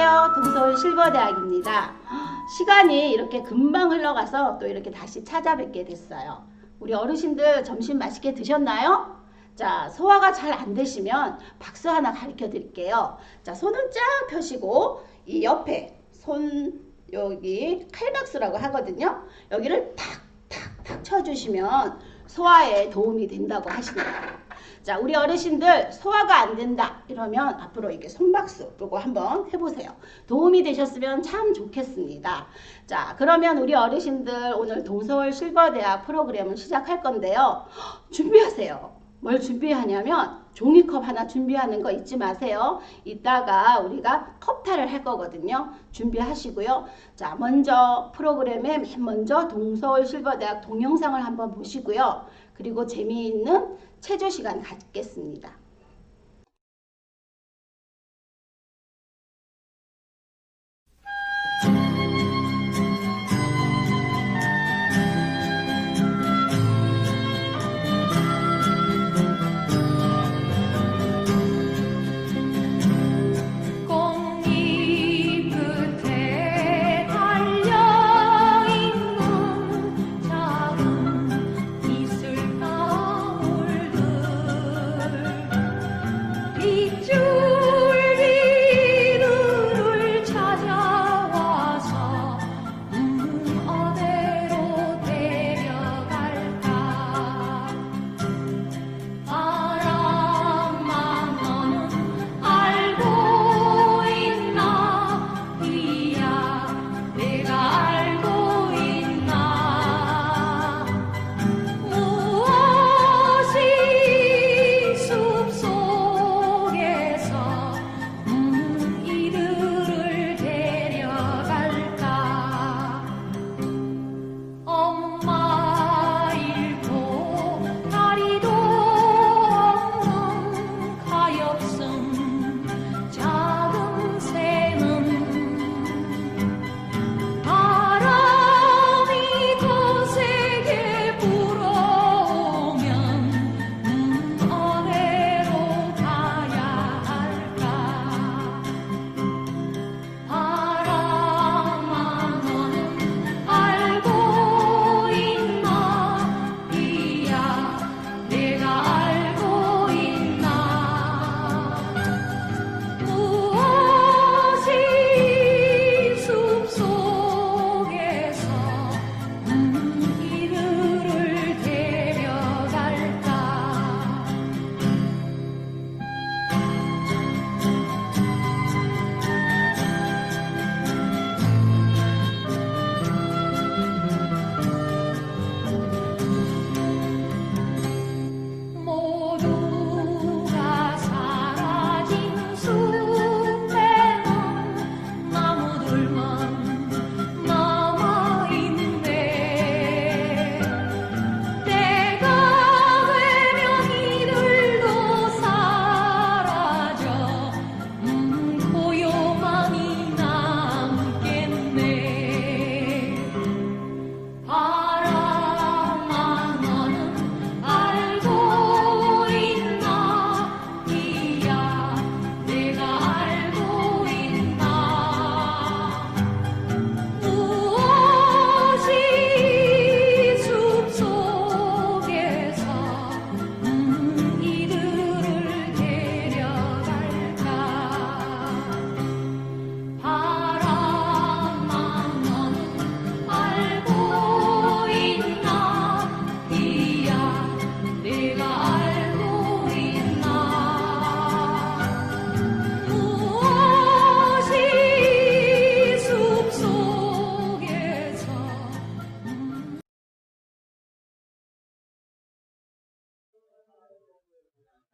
안녕하세요. 동서울 실버대학입니다. 시간이 이렇게 금방 흘러가서 또 이렇게 다시 찾아뵙게 됐어요. 우리 어르신들 점심 맛있게 드셨나요? 자, 소화가 잘 안 되시면 박수 하나 가르쳐 드릴게요. 자, 손을 쫙 펴시고 이 옆에 손 여기 칼박수라고 하거든요. 여기를 탁탁탁 쳐주시면 소화에 도움이 된다고 하십니다. 자, 우리 어르신들 소화가 안 된다 이러면 앞으로 이렇게 손박수 요거 한번 해보세요. 도움이 되셨으면 참 좋겠습니다. 자, 그러면 우리 어르신들 오늘 동서울 실버대학 프로그램을 시작할 건데요. 준비하세요. 뭘 준비하냐면 종이컵 하나 준비하는 거 잊지 마세요. 이따가 우리가 컵탈을 할 거거든요. 준비하시고요. 자, 먼저 프로그램에 맨 먼저 동서울 실버대학 동영상을 한번 보시고요. 그리고 재미있는 체조 시간 갖겠습니다.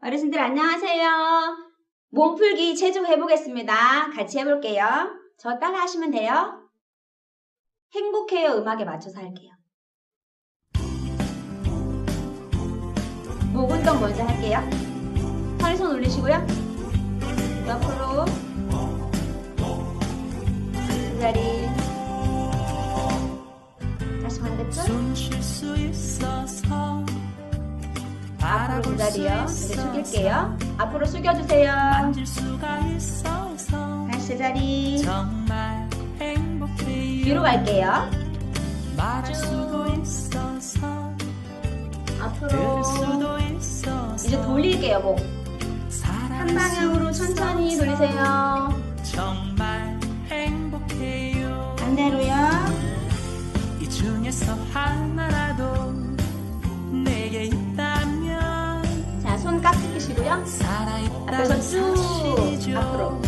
어르신들 안녕하세요. 몸풀기 체조 해보겠습니다. 같이 해볼게요. 저 따라 하시면 돼요. 행복해요 음악에 맞춰서 할게요. 목 운동 먼저 할게요. 허리 손 올리시고요. 옆으로 두 다리 다시 반대쪽 앞으로 두 다리요. 이제 숙일게요. 앞으로 숙여주세요. 다시 제자리. 정말 행복해요. 뒤로 갈게요. 말할 수도 있어서 앞으로. 들을 수도 있어서 이제 돌릴게요, 목. 한 방향으로 천천히 돌리세요. 정말 행복해요. 반대로요. 이 중에서 하나라도 내게 있다면 자, 손 깍지 끼시고요. 앞에서 살아있다는 쭉 사실이죠. 앞으로.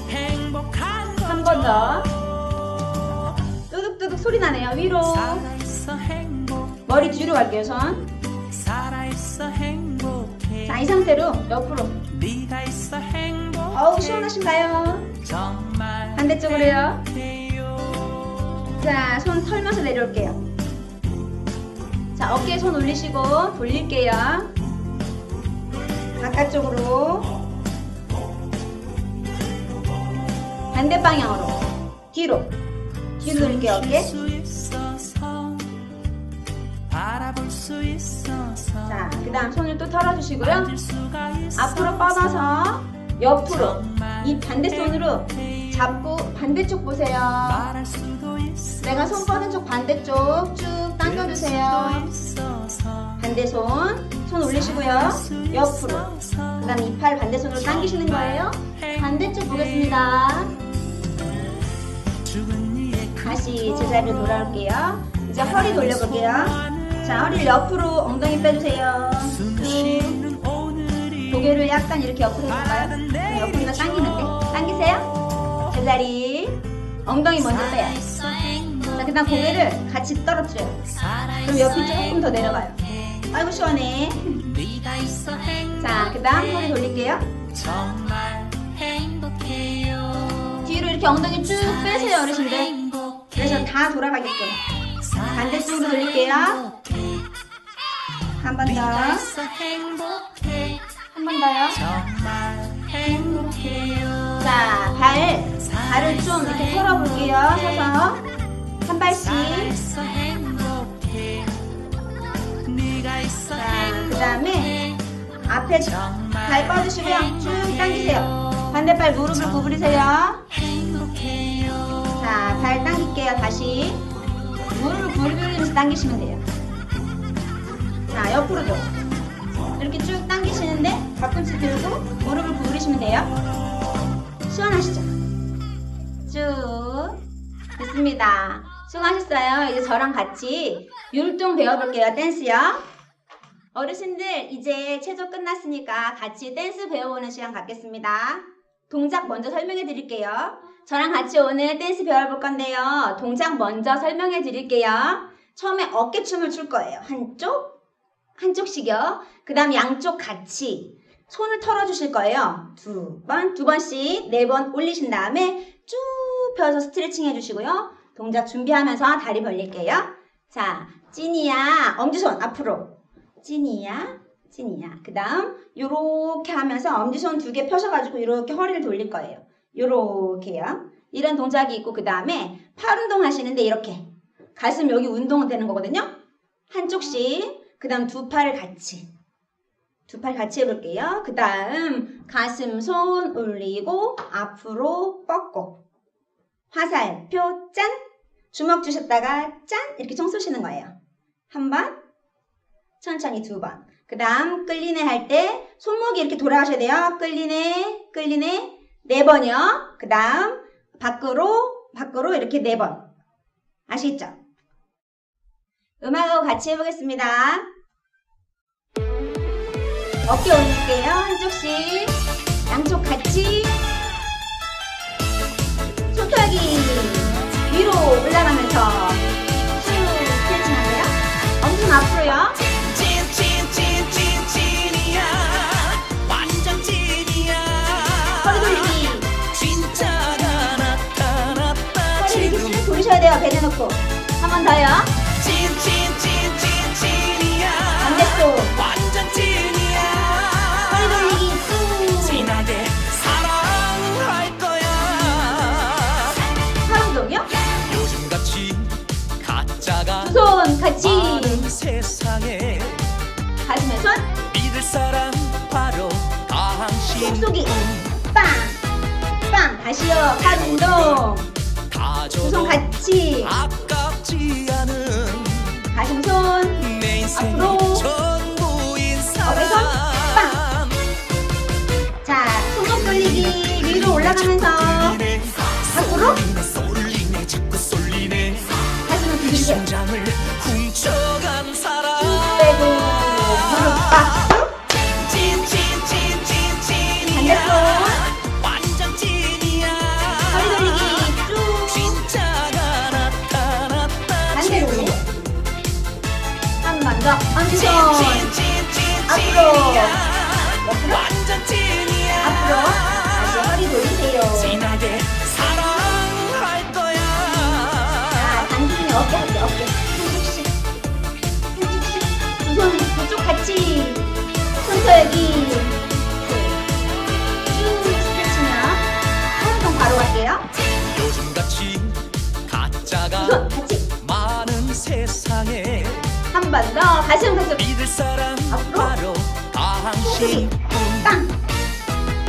행복한 거죠. 한 번 더. 뚜둑뚜둑 소리 나네요. 위로. 살아있어 행복. 머리 뒤로 갈게요, 손. 살아있어 행복해. 자, 이 상태로 옆으로. 네가 있어 행복해. 어우, 시원하신가요? 정말 반대쪽으로요. 행복해요. 자, 손 털면서 내려올게요. 자, 어깨에 손 올리시고 돌릴게요. 바깥쪽으로. 반대 방향으로. 뒤로. 뒤로 돌릴게요, 어깨. 수 있어서, 바라볼 수 있어서, 자, 그 다음 손을 또 털어주시고요. 만질 수가 있어서, 앞으로 뻗어서 옆으로. 정말 이 반대 손으로 잡고 반대쪽 보세요. 말할 수도 있어. 내가 손 뻗은 쪽 반대쪽 쭉 당겨주세요. 반대 손. 손 올리시고요. 옆으로. 그 다음 이 팔 반대 손으로 당기시는 거예요. 반대쪽 보겠습니다. 다시 제자리로 돌아올게요. 이제 허리 돌려볼게요. 자, 허리를 옆으로 엉덩이 빼주세요. 쭉. 고개를 약간 이렇게 옆으로 해볼까요? 그럼 옆으로 당기는데? 당기세요. 제자리. 엉덩이 먼저 빼요. 자, 그 다음 고개를 같이 떨어뜨려요. 그럼 옆이 조금 더 내려가요. 아이고, 시원해. 자, 그 다음 허리 돌릴게요. 정말 행복해요. 뒤로 이렇게 엉덩이 쭉 빼세요, 어르신들. 그래서 다 돌아가게끔. 반대쪽으로 돌릴게요. 한 번 더. 한 번 더요. 정말 행복해요. 자, 발을 좀 이렇게 털어볼게요. 서서. 한 발씩. 살아있어 행복해. 네가 있어 자, 그 다음에 앞에 발 뻗으시고요. 쭉 당기세요. 반대발 무릎을 구부리세요. 행복해요. 자, 발 당길게요. 다시. 무릎을 구부리면서 당기시면 돼요. 자, 옆으로도. 이렇게 쭉 당기시는데 가끔씩 들고 무릎을 구부리시면 돼요. 시원하시죠? 쭉. 됐습니다. 수고하셨어요. 이제 저랑 같이 율동 배워볼게요. 댄스요. 어르신들 이제 체조 끝났으니까 같이 댄스 배워보는 시간 갖겠습니다. 동작 먼저 설명해 드릴게요. 저랑 같이 오늘 댄스 배워볼 건데요. 동작 먼저 설명해 드릴게요. 처음에 어깨춤을 출 거예요. 한쪽씩요. 그 다음 양쪽 같이 손을 털어주실 거예요. 두 번씩 4번 올리신 다음에 쭉 펴서 스트레칭 해주시고요. 동작 준비하면서 다리 벌릴게요. 자, 찐이야. 엄지손 앞으로. 찐이야. 그 다음 요렇게 하면서 엄지손 2개 펴셔가지고 이렇게 허리를 돌릴 거예요. 요렇게요. 이런 동작이 있고 그 다음에 팔 운동 하시는데 이렇게 가슴 여기 운동은 되는 거거든요. 한쪽씩. 그 다음 두 팔 같이 해볼게요. 그 다음 가슴 손 올리고 앞으로 뻗고 화살표 짠. 주먹 주셨다가 짠 이렇게 총 쏘시는 거예요. 한 번, 천천히 2번. 그 다음 끌리네 할 때 손목이 이렇게 돌아가셔야 돼요. 끌리네 4번이요. 그 다음 밖으로 이렇게 4번. 아시겠죠? 음악하고 같이 해보겠습니다. 어깨 올릴게요. 한쪽씩. 양쪽 같이. 손털기 위로 올라가면서 쭉 스트레칭 하세요. 엄청 앞으로요. 찐이야. 완전 찐이야. 허리 돌리기. 진짜가 나타났다. 허리 이렇게 쭉 돌리셔야 돼요. 배 내놓고. 한 번 더요. 찐이야. 반대쪽. 완전 찐이야. 허리 돌리기 쭉. 진하게 사랑할 거야. 팔 운동이요. 요즘같이 가짜가 두 손 같이. 많은 세상에 가슴에 손. 믿을 사람 바로 당신. 속 쏘기. 빵. 빵. 다시요. 팔 운동. 두 손 가져도 같이. 아깝지 않은 가슴 손. 내 인생의 앞으로. 전부인 어깨 손. 사람. 자, 손목 돌리기. 위로 올라가면서. 밖으로. 쏠리네 자꾸 쏠리네 가슴을 두들겨. 심장을 훔쳐간 사람. 빼고. 무릎 박수. 찐찐찐찐찐찐이야. 반대손. 완전 찐이야. 허리 돌리기. 쭉. 진짜가 나타났다. 반대로. 지금. 한 번 더. 엄지손. 앞으로. 옆으로. 완전 찐이야. 앞으로. 다시 허리 돌리세요. 진하게 사랑할 거야. 자, 반대손이 어깨 할게. 어깨. 한쪽씩. 한쪽씩. 두 손 그쪽 같이. 손서여기. 쭉 스트레칭이요. 한번 바로 갈게요. 요즘같이 두 가짜가 손 같이. 많은 세상에 한 번 더. 가슴 가슴. 믿을 사람 앞으로. 바로 당신뿐. 땅.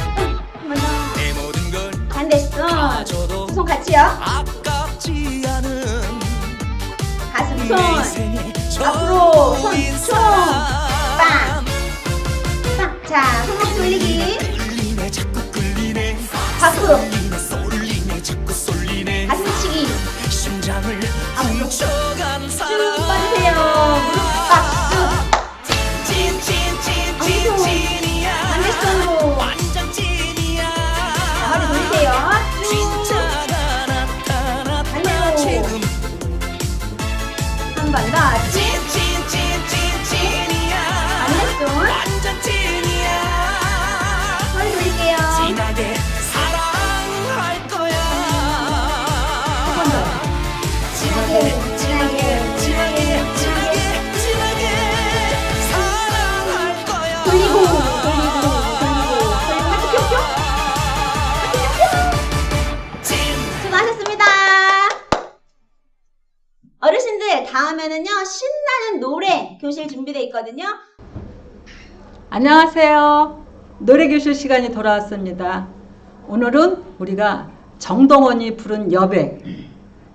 한 번 더. 내 모든 걸 반대손. 가져도 두 손 같이요. 아깝지 않은 가슴 내 손. 인생의 앞으로. 손. 전부인 총. 사람. 땅. 자, 손목 돌리기. 끌리네 자꾸 끌리네 밖으로. 쏠리네 자꾸 쏠리네 가슴치기. 심장을 훔쳐간 쭉 사람. 뻗으세요. 무릎 박수. 찐찐찐찐찐이야. 반대손으로. 완전 찐이야. 자, 허리 돌리세요. 쭉. 진짜가 나타났다. 반대로. 지금. 한 번 더. 쭉. 찐찐찐찐찐이야. 반대손. 완전 찐이야. 허리 돌릴게요. 진하게 사랑할 거야. 한 번 더. 진하게, 진하게, 진하게, 진하게. 사랑할 거야. 돌리고, 돌리고, 돌리고. 하트 뿅뿅. 하트 뿅뿅. 찐. 수고하셨습니다. 어르신들, 다음에는요, 신나는 노래 교실 준비되어 있거든요. 안녕하세요. 노래교실 시간이 돌아왔습니다. 오늘은 우리가 정동원이 부른 여백.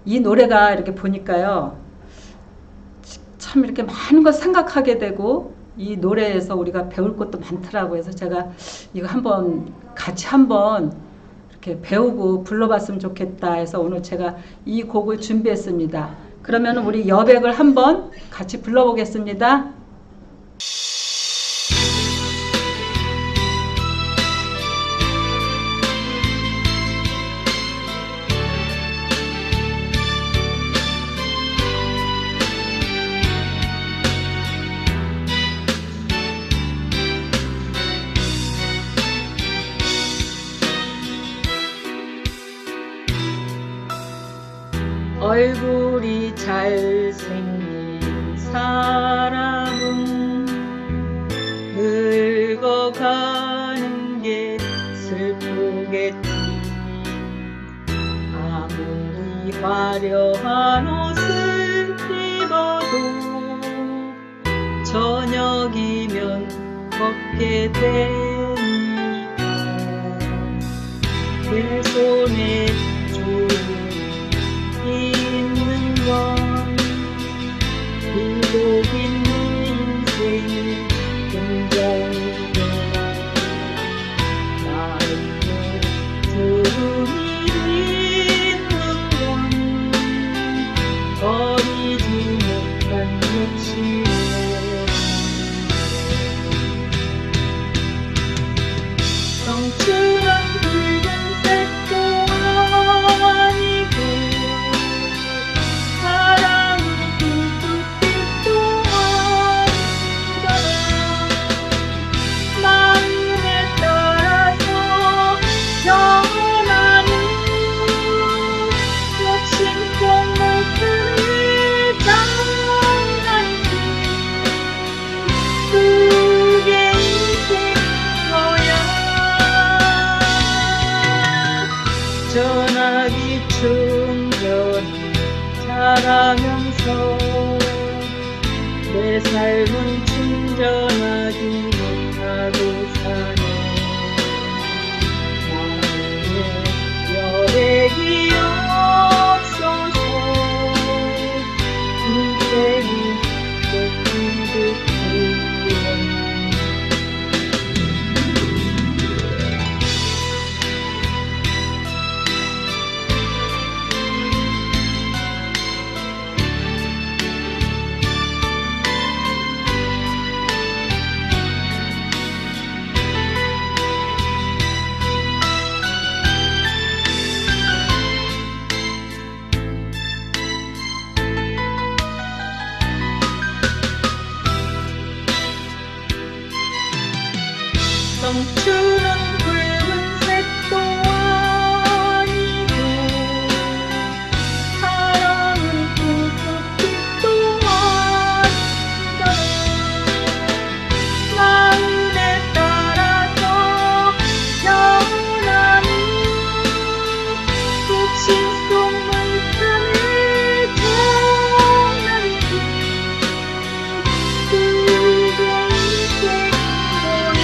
이 노래가 이렇게 보니까요. 참 이렇게 많은 걸 생각하게 되고 이 노래에서 우리가 배울 것도 많더라고요. 그래서 제가 이거 같이 한번 이렇게 배우고 불러봤으면 좋겠다 해서 오늘 제가 이 곡을 준비했습니다. 그러면 우리 여백을 한번 같이 불러보겠습니다. 얼굴이 잘생긴 사람은 늙어가는 게 슬프겠지. 아무리 화려한 옷을 입어도 저녁이면 벗게 되니까 내 손에 있는 건 비록 있는 인생의 긍정이다. 나에게 주름이 있는 건 버리지 못한 욕심이네. 성추한 붉은색도 아니고 사랑은 핑크빛도 아니더라. 마음에 따라서 정하는 욕심껏 목소리 장난기 그게 인생인 거야. 전화기 충전을 잘하면서 내 삶은 충전하지 못하고 사네. 나에게 청춘은 붉은색도 아니고 사랑은 핑크빛도 아니다. 마음에 따라서 영원한 독신 속 물감을 전하는 그게 인생이로야.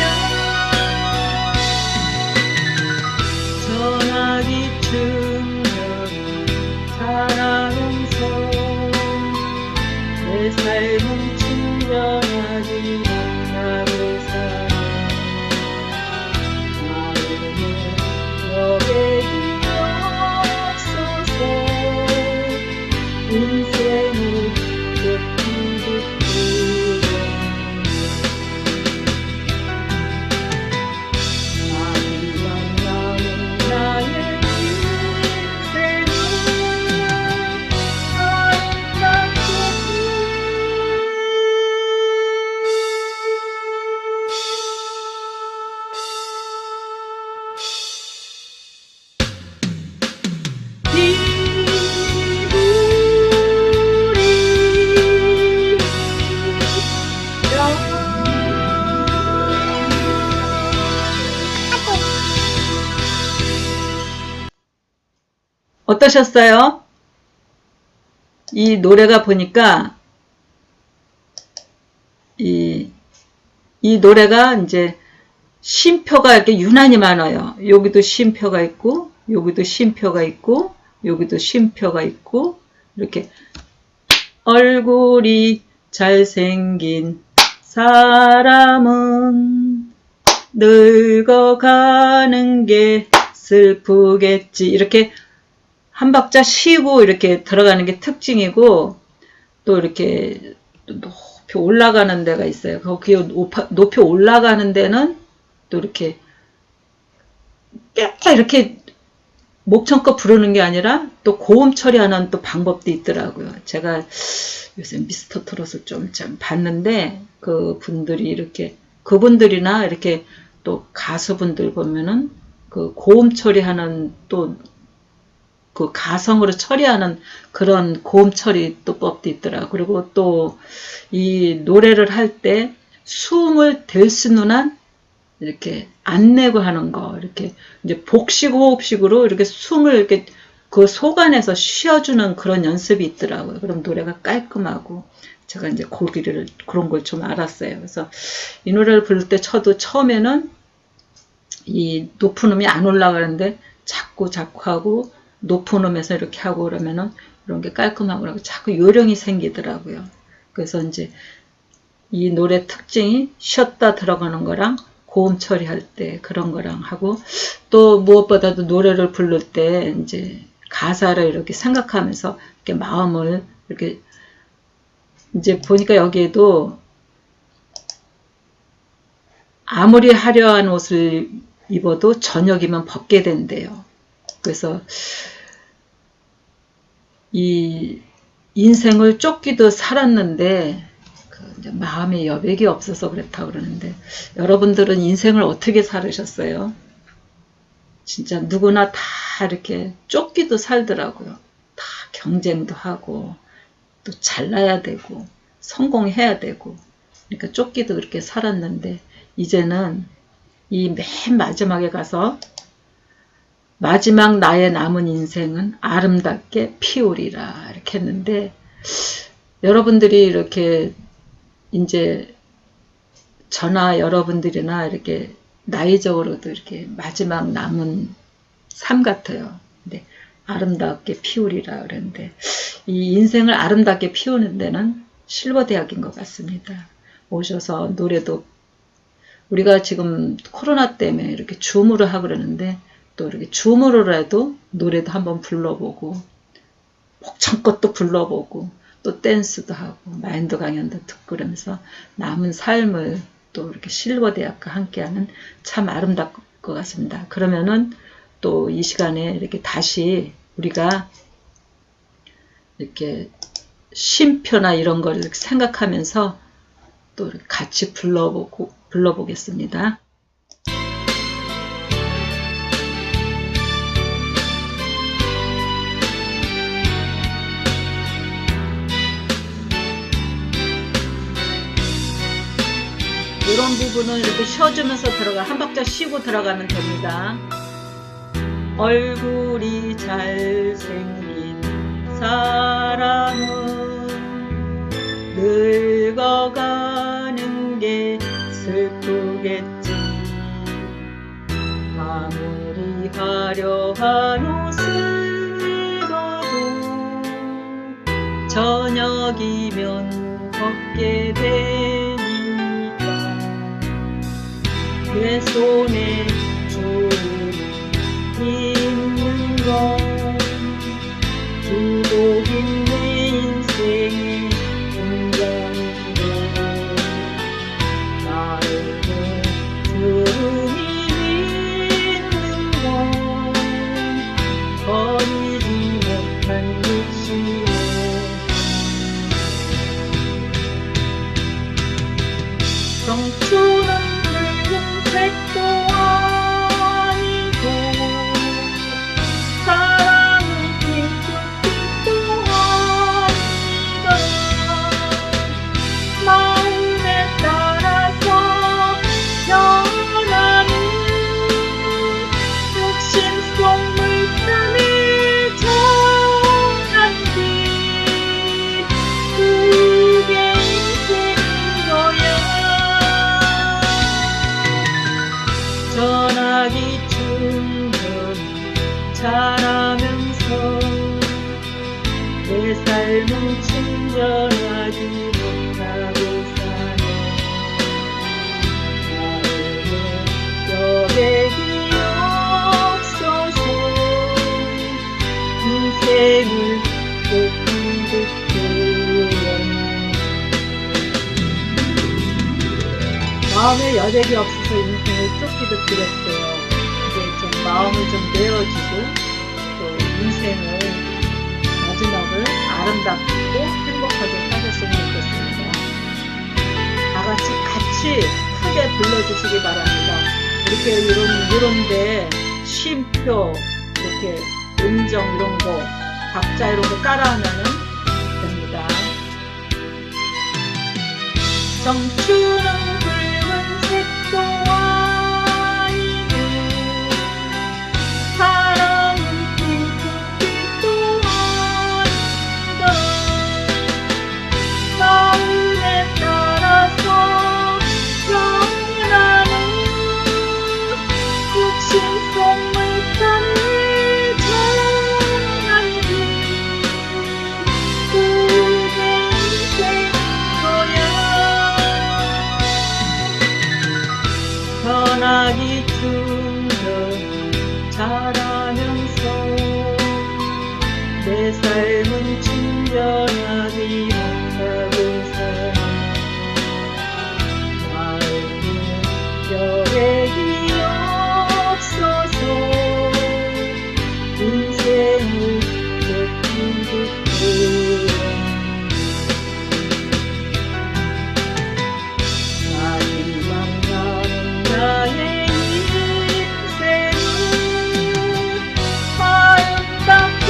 전하기 중년 살아온서 내 삶은 충전하지 못하고 살아. 마음에 여백이 없어서 인생을 좁힌 듯해요. 마지막 남은 나의 인생은 아름답게 어떠셨어요? 이 노래가 보니까 이 노래가 이제 쉼표가 이렇게 유난히 많아요. 여기도 쉼표가 있고, 여기도 쉼표가 있고, 여기도 쉼표가 있고, 이렇게 얼굴이 잘생긴 사람은 늙어가는 게 슬프겠지. 이렇게 한 박자 쉬고 이렇게 들어가는 게 특징이고, 또 이렇게 높이 올라가는 데가 있어요. 거기 높이 올라가는 데는 또 이렇게 이렇게 목청껏 부르는 게 아니라 또 고음 처리하는 또 방법도 있더라고요. 제가 요새 미스터 트롯을 좀 봤는데 그 분들이 이렇게 그분들이나 이렇게 또 가수분들 보면은 그 고음 처리하는 또 그 가성으로 처리하는 그런 고음 처리 또 법도 있더라. 그리고 또 이 노래를 할 때 숨을 들숨한 이렇게 안 내고 하는 거, 이렇게 이제 복식 호흡식으로 이렇게 숨을 이렇게 그 속 안에서 쉬어주는 그런 연습이 있더라고요. 그럼 노래가 깔끔하고 제가 이제 고기를 그런 걸 좀 알았어요. 그래서 이 노래를 부를 때 저도 처음에는 이 높은 음이 안 올라가는데 자꾸 하고 높은 음에서 이렇게 하고 그러면은 이런 게 깔끔하고 그러고 자꾸 요령이 생기더라고요. 그래서 이제 이 노래 특징이 쉬었다 들어가는 거랑 고음 처리할 때 그런 거랑 하고 또 무엇보다도 노래를 부를 때 이제 가사를 이렇게 생각하면서 이렇게 마음을 이렇게 이제 보니까 여기에도 아무리 화려한 옷을 입어도 저녁이면 벗게 된대요. 그래서 이 인생을 쫓기도 살았는데 이제 마음에 여백이 없어서 그렇다고 그러는데 여러분들은 인생을 어떻게 살으셨어요? 진짜 누구나 다 이렇게 쫓기도 살더라고요. 다 경쟁도 하고 또 잘나야 되고 성공해야 되고 그러니까 쫓기도 그렇게 살았는데 이제는 이 맨 마지막에 가서 마지막 나의 남은 인생은 아름답게 피우리라 이렇게 했는데 여러분들이 이렇게 이제 저나 여러분들이나 이렇게 나이적으로도 이렇게 마지막 남은 삶 같아요. 근데 아름답게 피우리라 그랬는데 이 인생을 아름답게 피우는 데는 실버대학인 것 같습니다. 오셔서 노래도 우리가 지금 코로나 때문에 이렇게 줌으로 하고 그러는데 또 이렇게 줌으로라도 노래도 한번 불러보고 목청껏 또 불러보고 또 댄스도 하고 마인드 강연도 듣고 그러면서 남은 삶을 또 이렇게 실버대학과 함께하는 참 아름다울 것 같습니다. 그러면은 또 이 시간에 이렇게 다시 우리가 이렇게 쉼표나 이런 걸 이렇게 생각하면서 또 같이 불러보겠습니다. 이런 부분은 이렇게 쉬어주면서 한 박자 쉬고 들어가면 됩니다. 얼굴이 잘생긴 사람은 늙어가는 게 슬프겠지. 아무리 화려한 옷을 입어도 저녁이면 벗게 되니까 내 손에 주름이 있는 건 두고인 내 인생의 공장이고 나에게 주름이 있는 건 버리지 못한 빛이네. 청춘은 붉은색도 아니고 사랑은 핑크빛도 아니다. 마음에 따라서 변하는 욕심 속 물감이 정한 빛, 그게 인생인 거야. 전화기 충전 잘하면서 내 삶은 충전하지 못하고 사네. 나에게 여백이 없어서 인생을 쫓긴 듯해요. 마음에 여백이 없어서 인생을 쫓기듯 그랬어요. 이제 좀 마음을 좀 내어주고 또 인생을 마지막을 아름답고 행복하게 하셨으면 좋겠습니다. 다 같이 크게 불러주시기 바랍니다. 이렇게 이런데 쉼표, 이렇게 음정 이런 거, 박자 이런 거 따라하면은 됩니다. 청춘은 붉은색도 아니고 사랑은 핑크빛도 아니다. 마음에 따라서 변하는 욕심 속 물감을 정한 빛, 그게 인생인 거야. 전화기 충전 잘하면서 내 삶은 충전하지 못하고 사네. 나에게 여백이 없어서 인생을 쫓긴 듯해. 나이 만나는 나의 인생은 아름답고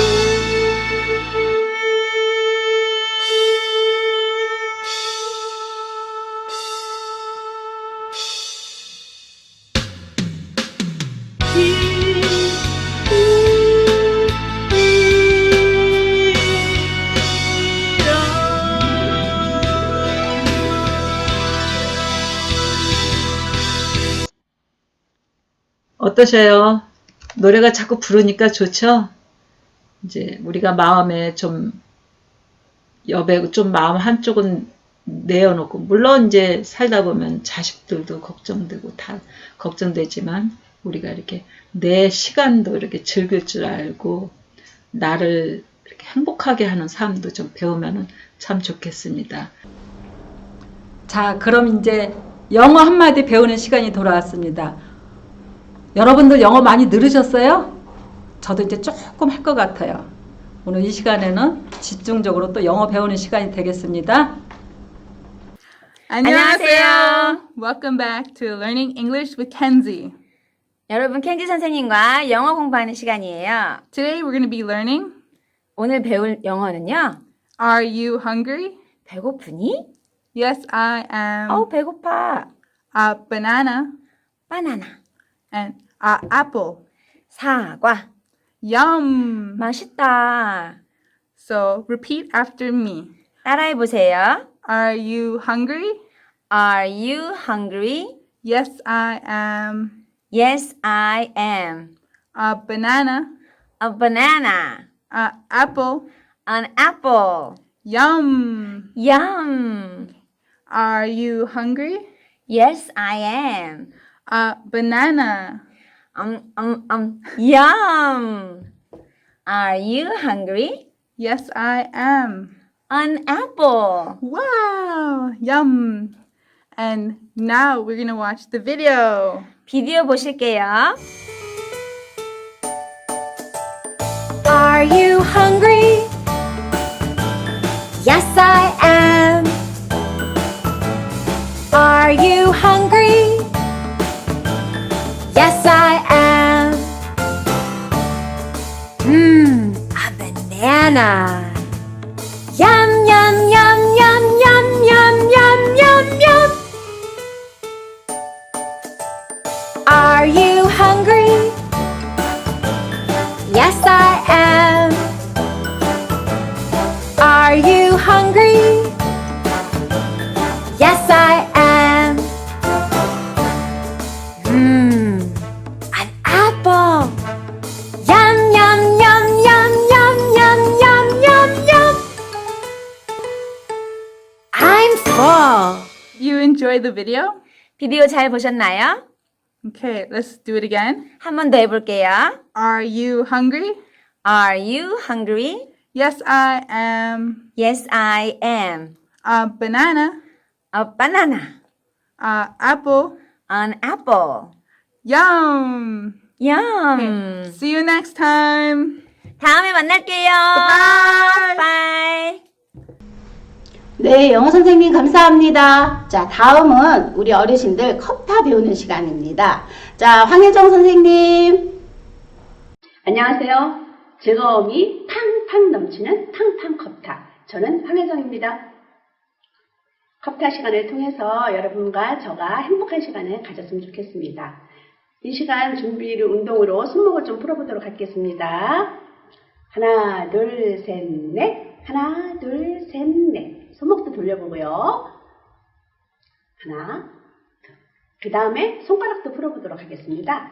어떠셔요? 노래가 자꾸 부르니까 좋죠? 이제 우리가 마음에 좀 여백, 좀 마음 한쪽은 내어놓고, 물론 이제 살다 보면 자식들도 걱정되고 다 걱정되지만 우리가 이렇게 내 시간도 이렇게 즐길 줄 알고 나를 이렇게 행복하게 하는 삶도 좀 배우면 참 좋겠습니다. 자, 그럼 이제 영어 한마디 배우는 시간이 돌아왔습니다. 여러분들 영어 많이 늘으셨어요? 저도 이제 조금 할 것 같아요. 오늘 이 시간에는 집중적으로 또 영어 배우는 시간이 되겠습니다. 안녕하세요. Welcome back to Learning English with Kenzie. 여러분, 켄지 선생님과 영어 공부하는 시간이에요. Today we're going to be learning 오늘 배울 영어는요. Are you hungry? 배고프니? Yes, I am. 배고파. a banana, 바나나. and a apple. 사과. Yum! 맛있다. So repeat after me. 따라해 보세요. Are you hungry? Are you hungry? Yes, I am. Yes, I am. A banana, A banana. a apple. An apple. Yum! Yum. Are you hungry? Yes, I am. A banana. Yum. Are you hungry? Yes, I am. An apple. Wow! Yum! And now we're gonna watch the video. 비디오 보실게요. Are you hungry? Yes, I am. Are you hungry? Yes, I am. A banana. Yum, yum, yum, yum, yum, yum, yum, yum, yum. Are you hungry? Yes, I am. Are you hungry? Yes, I am. An apple. Yum, yum, yum, yum, yum, yum, yum, yum, yum. I'm full. You enjoyed the video? 비디오 잘 보셨나요? Okay, let's do it again. 한 번 더 해볼게요. Are you hungry? Are you hungry? Yes, I am. Yes, I am. A banana, A banana. a apple. An apple. Yum! Yum. See you next time. 다음에 만날게요. Bye. Bye. 네, 영어 선생님 감사합니다. 자, 다음은 우리 어르신들 컵타 배우는 시간입니다. 자, 황혜정 선생님. 안녕하세요. 즐거움이 팡팡 넘치는 팡팡 컵타. 저는 황혜정입니다. 컵타 시간을 통해서 여러분과 저가 행복한 시간을 가졌으면 좋겠습니다. 이 시간 준비를 운동으로 손목을 좀 풀어보도록 하겠습니다. 하나, 둘, 셋, 넷. 하나, 둘, 셋, 넷. 손목도 돌려보고요. 하나, 그 다음에 손가락도 풀어보도록 하겠습니다.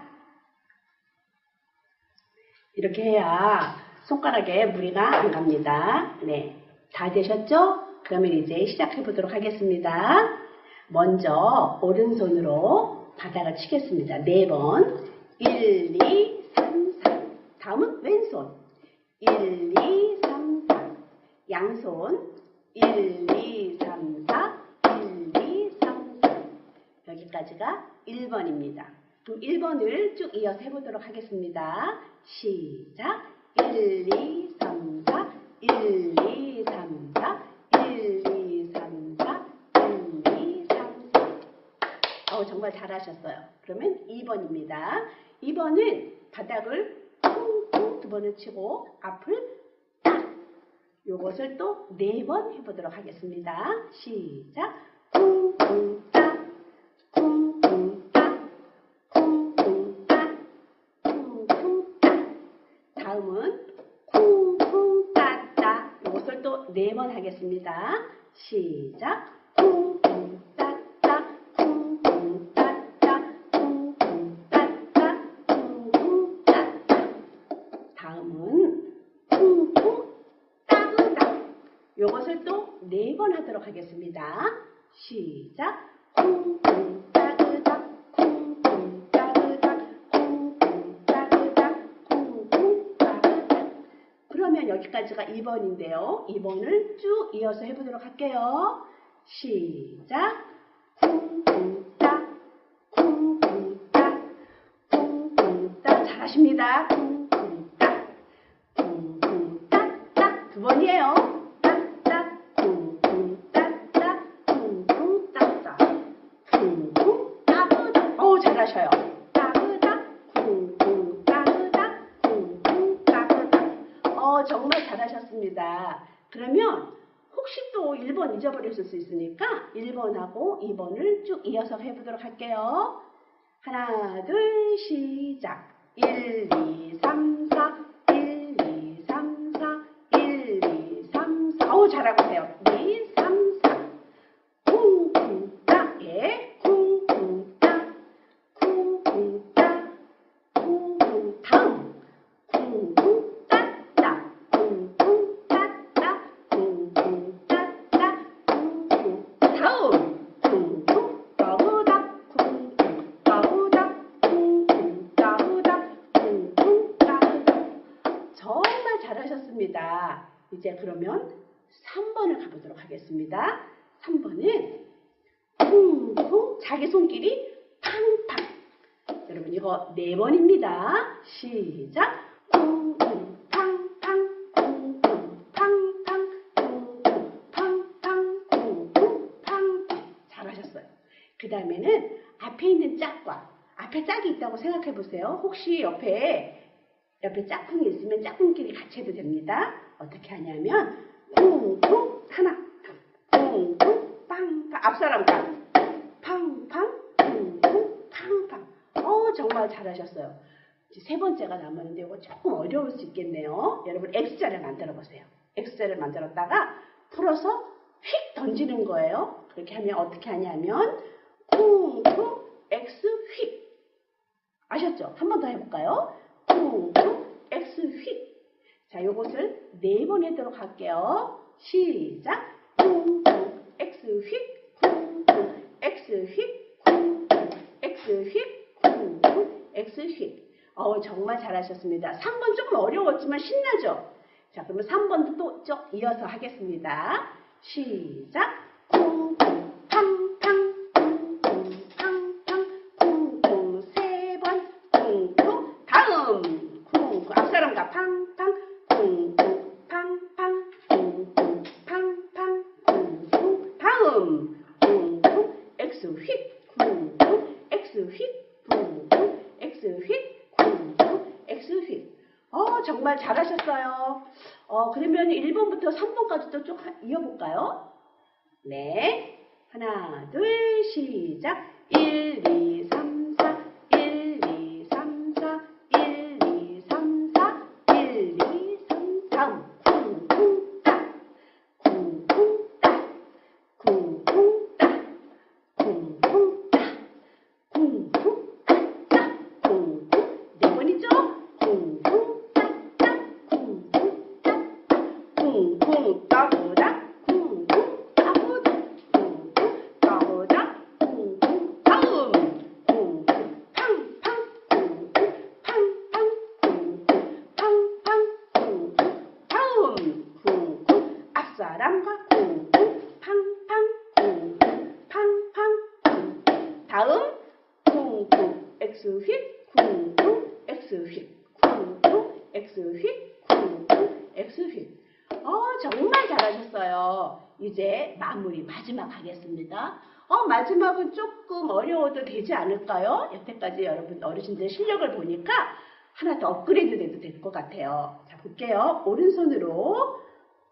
이렇게 해야 손가락에 무리가 안 갑니다. 네, 다 되셨죠? 그러면 이제 시작해 보도록 하겠습니다. 먼저 오른손으로 바닥을 치겠습니다. 4번. 1, 2, 3, 4. 다음은 왼손. 1, 2, 3, 4. 양손. 1, 2, 3, 4. 1, 2, 3, 4. 여기까지가 1번입니다. 그럼 1번을 쭉 이어서 해보도록 하겠습니다. 시작. 1, 2, 3, 4. 1, 2, 3, 4. 1, 2, 3, 4. 1, 2, 3, 4. 정말 잘하셨어요. 그러면 2번입니다. 2번은 바닥을 쿵쿵 2번을 치고 앞을 딱. 요것을 또 4번 해보도록 하겠습니다. 시작. 쿵쿵 딱. 쿵쿵 딱. 쿵쿵 딱. 쿵쿵 딱. 다음은 쿵쿵 따따. 요것을 또 4번 하겠습니다. 시작. 쿵쿵 따따. 쿵쿵 따따. 쿵쿵 따따. 쿵쿵 따따. 다음은 쿵쿵 따그닥. 요것을 또 4번 하도록 하겠습니다. 시작. 쿵쿵 따그닥. 쿵쿵 따그닥. 쿵쿵 따그닥. 쿵쿵 따그닥. 그러면 여기까지가 2번인데요. 2번을 쭉 이어서 해보도록 할게요. 시작. 쿵쿵 따. 쿵쿵 따. 쿵쿵 따. 잘하십니다. 쿵쿵 따. 쿵쿵 따. 따. 2번이에요. 잘하셔요. 따그닥, 쿵쿵 따그닥, 쿵쿵 따그닥. 정말 잘하셨습니다. 그러면 혹시 또 1번 잊어버렸을 수 있으니까 1번하고 2번을 쭉 이어서 해보도록 할게요. 하나, 둘, 시작. 1, 2, 3, 4, 1, 2, 3, 4, 1, 2, 3, 4. 어우, 잘하고 계세요. 2, 3, 4. 쿵쿵 따. 예, 쿵쿵 따. 쿵쿵 따. 쿵쿵 다음. 쿵쿵 따따. 쿵쿵 따따. 쿵쿵 따따. 쿵쿵 다음. 쿵쿵 따보다. 쿵쿵 따보다. 쿵쿵 따보다. 쿵쿵 따보다. 정말 잘하셨습니다. 이제 그러면 3번을 가보도록 하겠습니다. 3번은 쿵쿵 자기 손길이 팡팡. 여러분 이거 4번입니다. 시작. 쿵쿵 팡팡 쿵쿵 팡팡 쿵쿵 팡팡 쿵쿵 팡팡. 잘하셨어요. 그 다음에는 앞에 있는 짝과 앞에 짝이 있다고 생각해 보세요. 혹시 옆에 짝꿍이 있으면 짝꿍끼리 같이 해도 됩니다. 어떻게 하냐면 쿵쿵 하나 쿵쿵 빵빵 앞사람과 팡팡 쿵쿵 팡팡. 정말 잘하셨어요. 이제 세 번째가 남았는데 이거 조금 어려울 수 있겠네요. 여러분 X자를 만들어 보세요. X자를 만들었다가 풀어서 휙 던지는 거예요. 그렇게 하면 어떻게 하냐면 쿵쿵 X 휙. 아셨죠? 한 번 더 해볼까요? 쿵쿵 X 휙. 자, 요것을 4번 하도록 할게요. 시작. 쿵쿵 X 휙 쿵쿵 X 휙 쿵쿵 X 휙 쿵쿵 X 휙. 정말 잘하셨습니다. 3번 조금 어려웠지만 신나죠? 자, 그러면 3번도 또 쭉 이어서 하겠습니다. 시작. 쿵쿵 팡팡 쿵쿵 팡팡 쿵쿵 3번 쿵쿵 다음 쿵쿵 앞사람과 팡팡 쿵쿵 팡팡 쿵쿵 팡팡 쿵쿵 다음 쿵쿵 X 휙 쿵쿵 X 휙 쿵쿵 X 휙 쿵쿵 X 휙. 정말 잘하셨어요. 그러면 1번부터 3번까지도 쭉 이어볼까요? 네. 하나, 둘, 시작. 1, 2, 3, 4, 1, 2, 3, 4, 1, 2, 3, 4, 1, 2, 3, 다음. 쿵쿵 따. 쿵쿵 따. 쿵쿵 따. 쿵쿵 따. 쿵쿵 따. 쿵쿵. 4번이죠? 쿵쿵 따. 쿵쿵 따. 쿵쿵 따보다. 쿵쿵 따보다. 쿵쿵 따보다. 쿵쿵 다음. 쿵쿵 팡팡. 쿵쿵 팡팡. 쿵쿵 팡팡. 쿵쿵 다음. 쿵쿵 앞사람과 쿵쿵 팡팡. 쿵쿵 팡팡. 쿵쿵 다음. 쿵쿵 X 휙 쿵쿵 X 휙 쿵쿵 X 휙 쿵쿵 X 휙. 정말 잘하셨어요. 이제 마무리 마지막 하겠습니다. 마지막은 조금 어려워도 되지 않을까요? 여태까지 여러분 어르신들 실력을 보니까 하나 더 업그레이드 돼도 될 것 같아요. 자, 볼게요. 오른손으로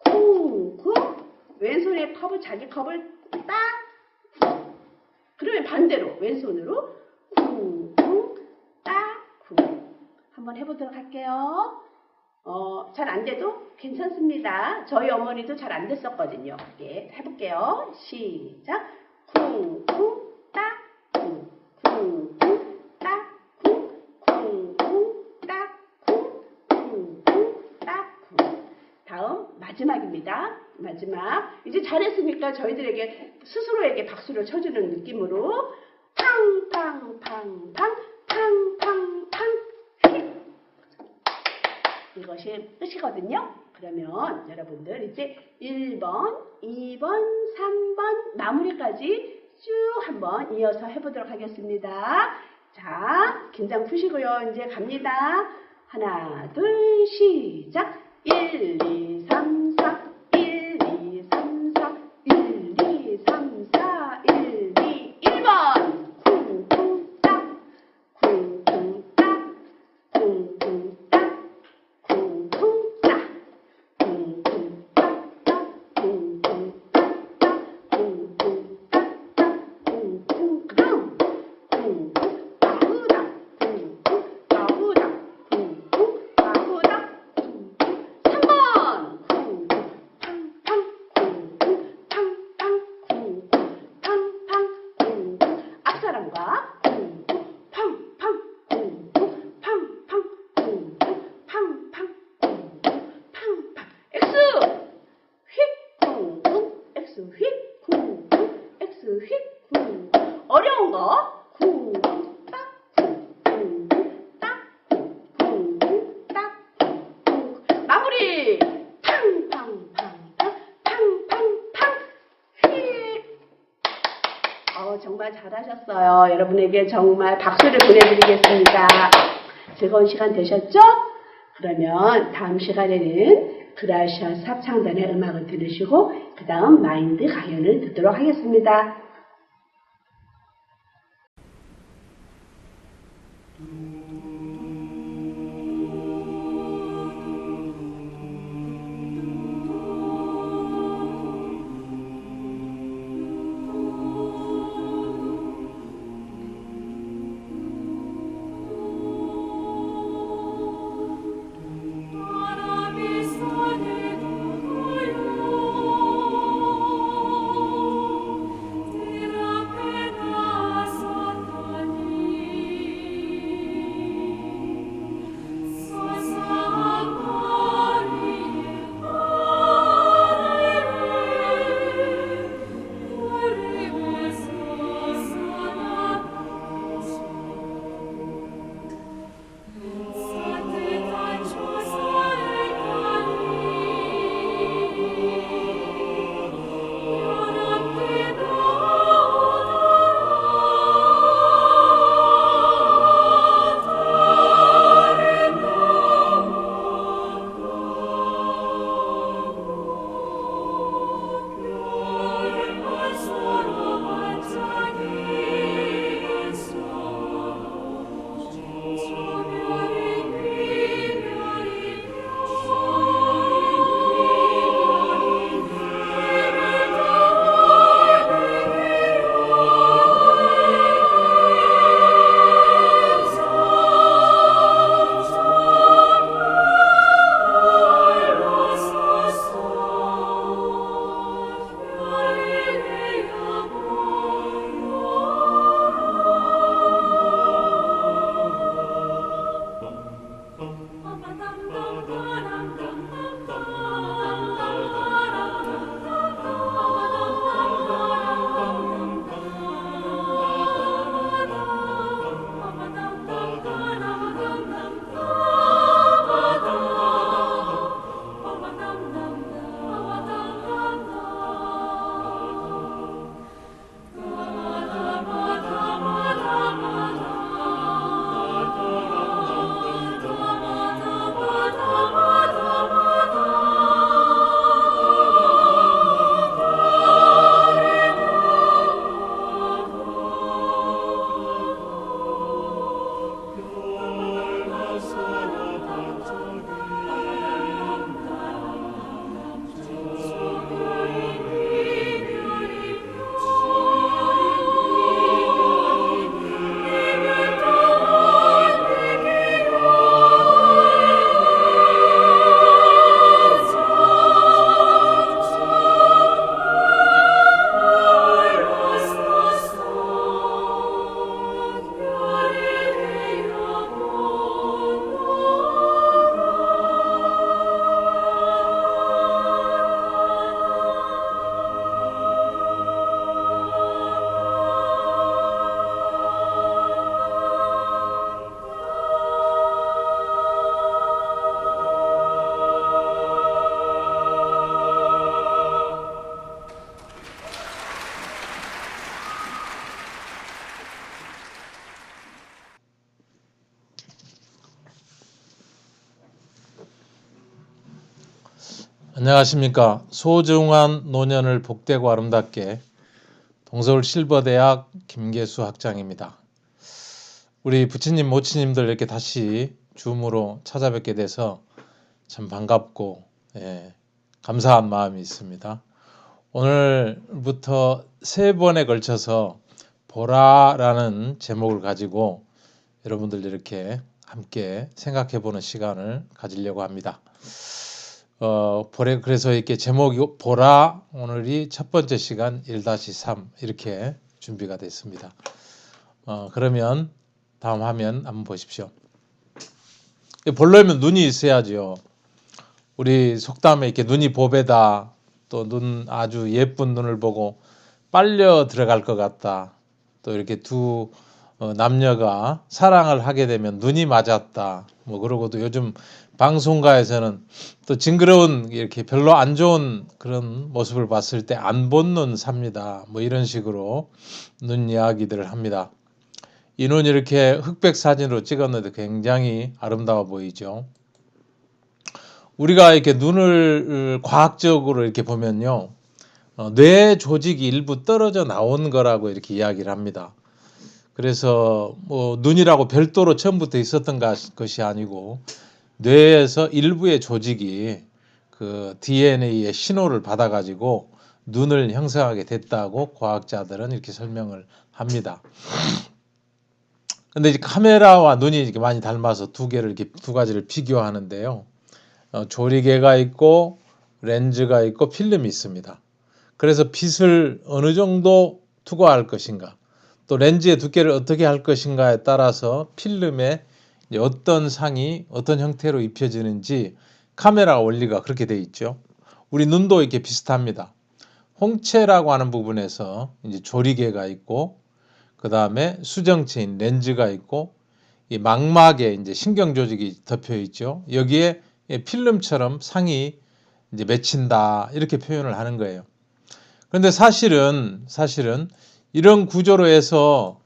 쿵쿵 왼손에 자기 컵을 딱. 그러면 반대로 왼손으로 쿵쿵 딱 쿵. 한번 해보도록 할게요. 잘 안 돼도 괜찮습니다. 저희 어머니도 잘 안 됐었거든요. 예, 해볼게요. 시작. 쿵쿵 딱 쿵. 쿵쿵 딱 쿵. 쿵쿵 딱 쿵. 쿵쿵 딱 쿵. 다음 마지막입니다. 마지막. 이제 잘했으니까 저희들에게 스스로에게 박수를 쳐주는 느낌으로 팡팡팡팡 팡팡팡. 이것이 끝이거든요. 그러면 여러분들 이제 1번, 2번, 3번 마무리까지 쭉 한번 이어서 해보도록 하겠습니다. 자, 긴장 푸시고요. 이제 갑니다. 하나, 둘, 시작. 1, 2, 3, 4, 1, 2, 3, 4, 1, 2, 3, 4, 1, 2, 1번. 쿵쿵 딱, 쿵쿵 딱, 쿵쿵 딱, 쿵쿵 딱, 쿵쿵 딱, 쿵쿵 딱. 자, 쿵쿵 팡팡 쿵쿵 팡팡 쿵쿵 팡팡 쿵쿵 팡팡 X 휙 쿵쿵 X 휙 쿵쿵 X 휙 쿵쿵 어려운 거 쿵쿵 딱 쿵쿵 딱 쿵쿵 딱 쿵쿵 마무리 팡팡팡팡 팡팡팡 휙 정말 잘하셨어요. 여러분에게 정말 박수를 보내드리겠습니다. 즐거운 시간 되셨죠? 그러면 다음 시간에는 그라시아스 합창단의 음악을 들으시고 그 다음 마인드 가연을 듣도록 하겠습니다. 안녕하십니까. 소중한 노년을 복되고 아름답게 동서울 실버대학 김계수 학장입니다. 우리 부친님 모친님들 이렇게 다시 줌으로 찾아뵙게 돼서 참 반갑고 감사한 마음이 있습니다. 오늘부터 3번에 걸쳐서 보라라는 제목을 가지고 여러분들 이렇게 함께 생각해보는 시간을 가지려고 합니다. 그래서 이렇게 제목이 보라, 오늘이 첫 번째 시간 1-3 이렇게 준비가 됐습니다. 그러면 다음 화면 한번 보십시오. 보려면 눈이 있어야죠. 우리 속담에 이렇게 눈이 보배다, 또 눈 아주 예쁜 눈을 보고 빨려 들어갈 것 같다, 또 이렇게 두 남녀가 사랑을 하게 되면 눈이 맞았다, 뭐 그러고도 요즘 방송가에서는 또 징그러운 이렇게 별로 안 좋은 그런 모습을 봤을 때 안 본 눈 삽니다, 뭐 이런 식으로 눈 이야기들을 합니다. 이 눈이 이렇게 흑백 사진으로 찍었는데 굉장히 아름다워 보이죠. 우리가 이렇게 눈을 과학적으로 이렇게 보면요, 뇌 조직이 일부 떨어져 나온 거라고 이렇게 이야기를 합니다. 그래서 뭐 눈이라고 별도로 처음부터 있었던 것이 아니고 뇌에서 일부의 조직이 그 DNA의 신호를 받아가지고 눈을 형성하게 됐다고 과학자들은 이렇게 설명을 합니다. 근데 이제 카메라와 눈이 이렇게 많이 닮아서 두 가지를 비교하는데요. 조리개가 있고 렌즈가 있고 필름이 있습니다. 그래서 빛을 어느 정도 투과할 것인가, 또 렌즈의 두께를 어떻게 할 것인가에 따라서 필름에 어떤 상이 어떤 형태로 입혀지는지 카메라 원리가 그렇게 돼 있죠. 우리 눈도 이렇게 비슷합니다. 홍채라고 하는 부분에서 이제 조리개가 있고, 그 다음에 수정체인 렌즈가 있고, 이 망막에 이제 신경 조직이 덮여 있죠. 여기에 필름처럼 상이 이제 맺힌다, 이렇게 표현을 하는 거예요. 그런데 사실은 이런 구조로 해서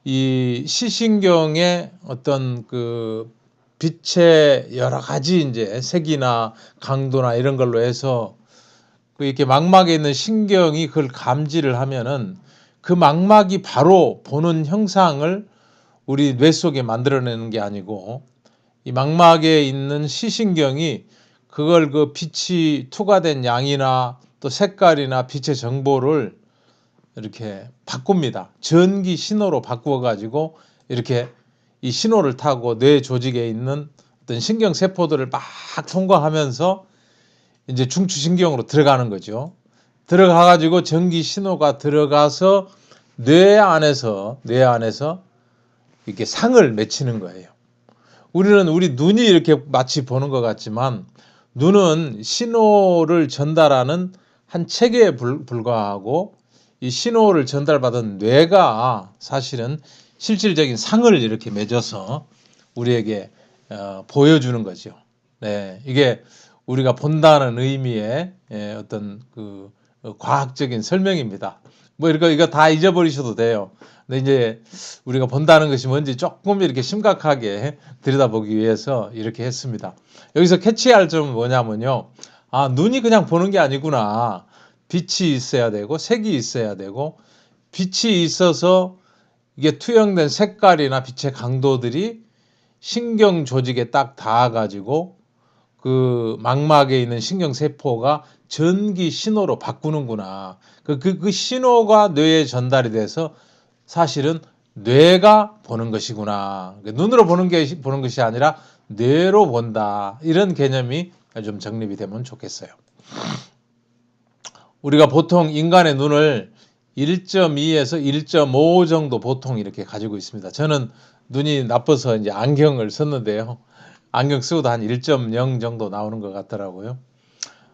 이 시신경의 어떤 그 빛의 여러 가지 이제 색이나 강도나 이런 걸로 해서 그 이렇게 망막에 있는 신경이 그걸 감지를 하면은 그 망막이 바로 보는 형상을 우리 뇌 속에 만들어내는 게 아니고, 이 망막에 있는 시신경이 그걸 그 빛이 투과된 양이나 또 색깔이나 빛의 정보를 이렇게 바꿉니다. 전기 신호로 바꾸어 가지고 이렇게 이 신호를 타고 뇌 조직에 있는 어떤 신경 세포들을 막 통과하면서 이제 중추신경으로 들어가는 거죠. 들어가 가지고 전기 신호가 들어가서 뇌 안에서 이렇게 상을 맺히는 거예요. 우리는 우리 눈이 이렇게 마치 보는 것 같지만 눈은 신호를 전달하는 한 체계에 불과하고, 이 신호를 전달받은 뇌가 사실은 실질적인 상을 이렇게 맺어서 우리에게 보여주는 거죠. 네, 이게 우리가 본다는 의미의 어떤 그 과학적인 설명입니다. 뭐 이거 다 잊어버리셔도 돼요. 근데 이제 우리가 본다는 것이 뭔지 조금 이렇게 심각하게 들여다보기 위해서 이렇게 했습니다. 여기서 캐치할 점은 뭐냐면요, 눈이 그냥 보는 게 아니구나. 빛이 있어야 되고 색이 있어야 되고, 빛이 있어서 이게 투영된 색깔이나 빛의 강도들이 신경 조직에 딱 닿아가지고 그 망막에 있는 신경 세포가 전기 신호로 바꾸는구나. 그 신호가 뇌에 전달이 돼서 사실은 뇌가 보는 것이구나. 눈으로 보는 것이 아니라 뇌로 본다. 이런 개념이 좀 정립이 되면 좋겠어요. 우리가 보통 인간의 눈을 1.2에서 1.5 정도 보통 이렇게 가지고 있습니다. 저는 눈이 나빠서 이제 안경을 썼는데요. 안경 쓰고도 한 1.0 정도 나오는 것 같더라고요.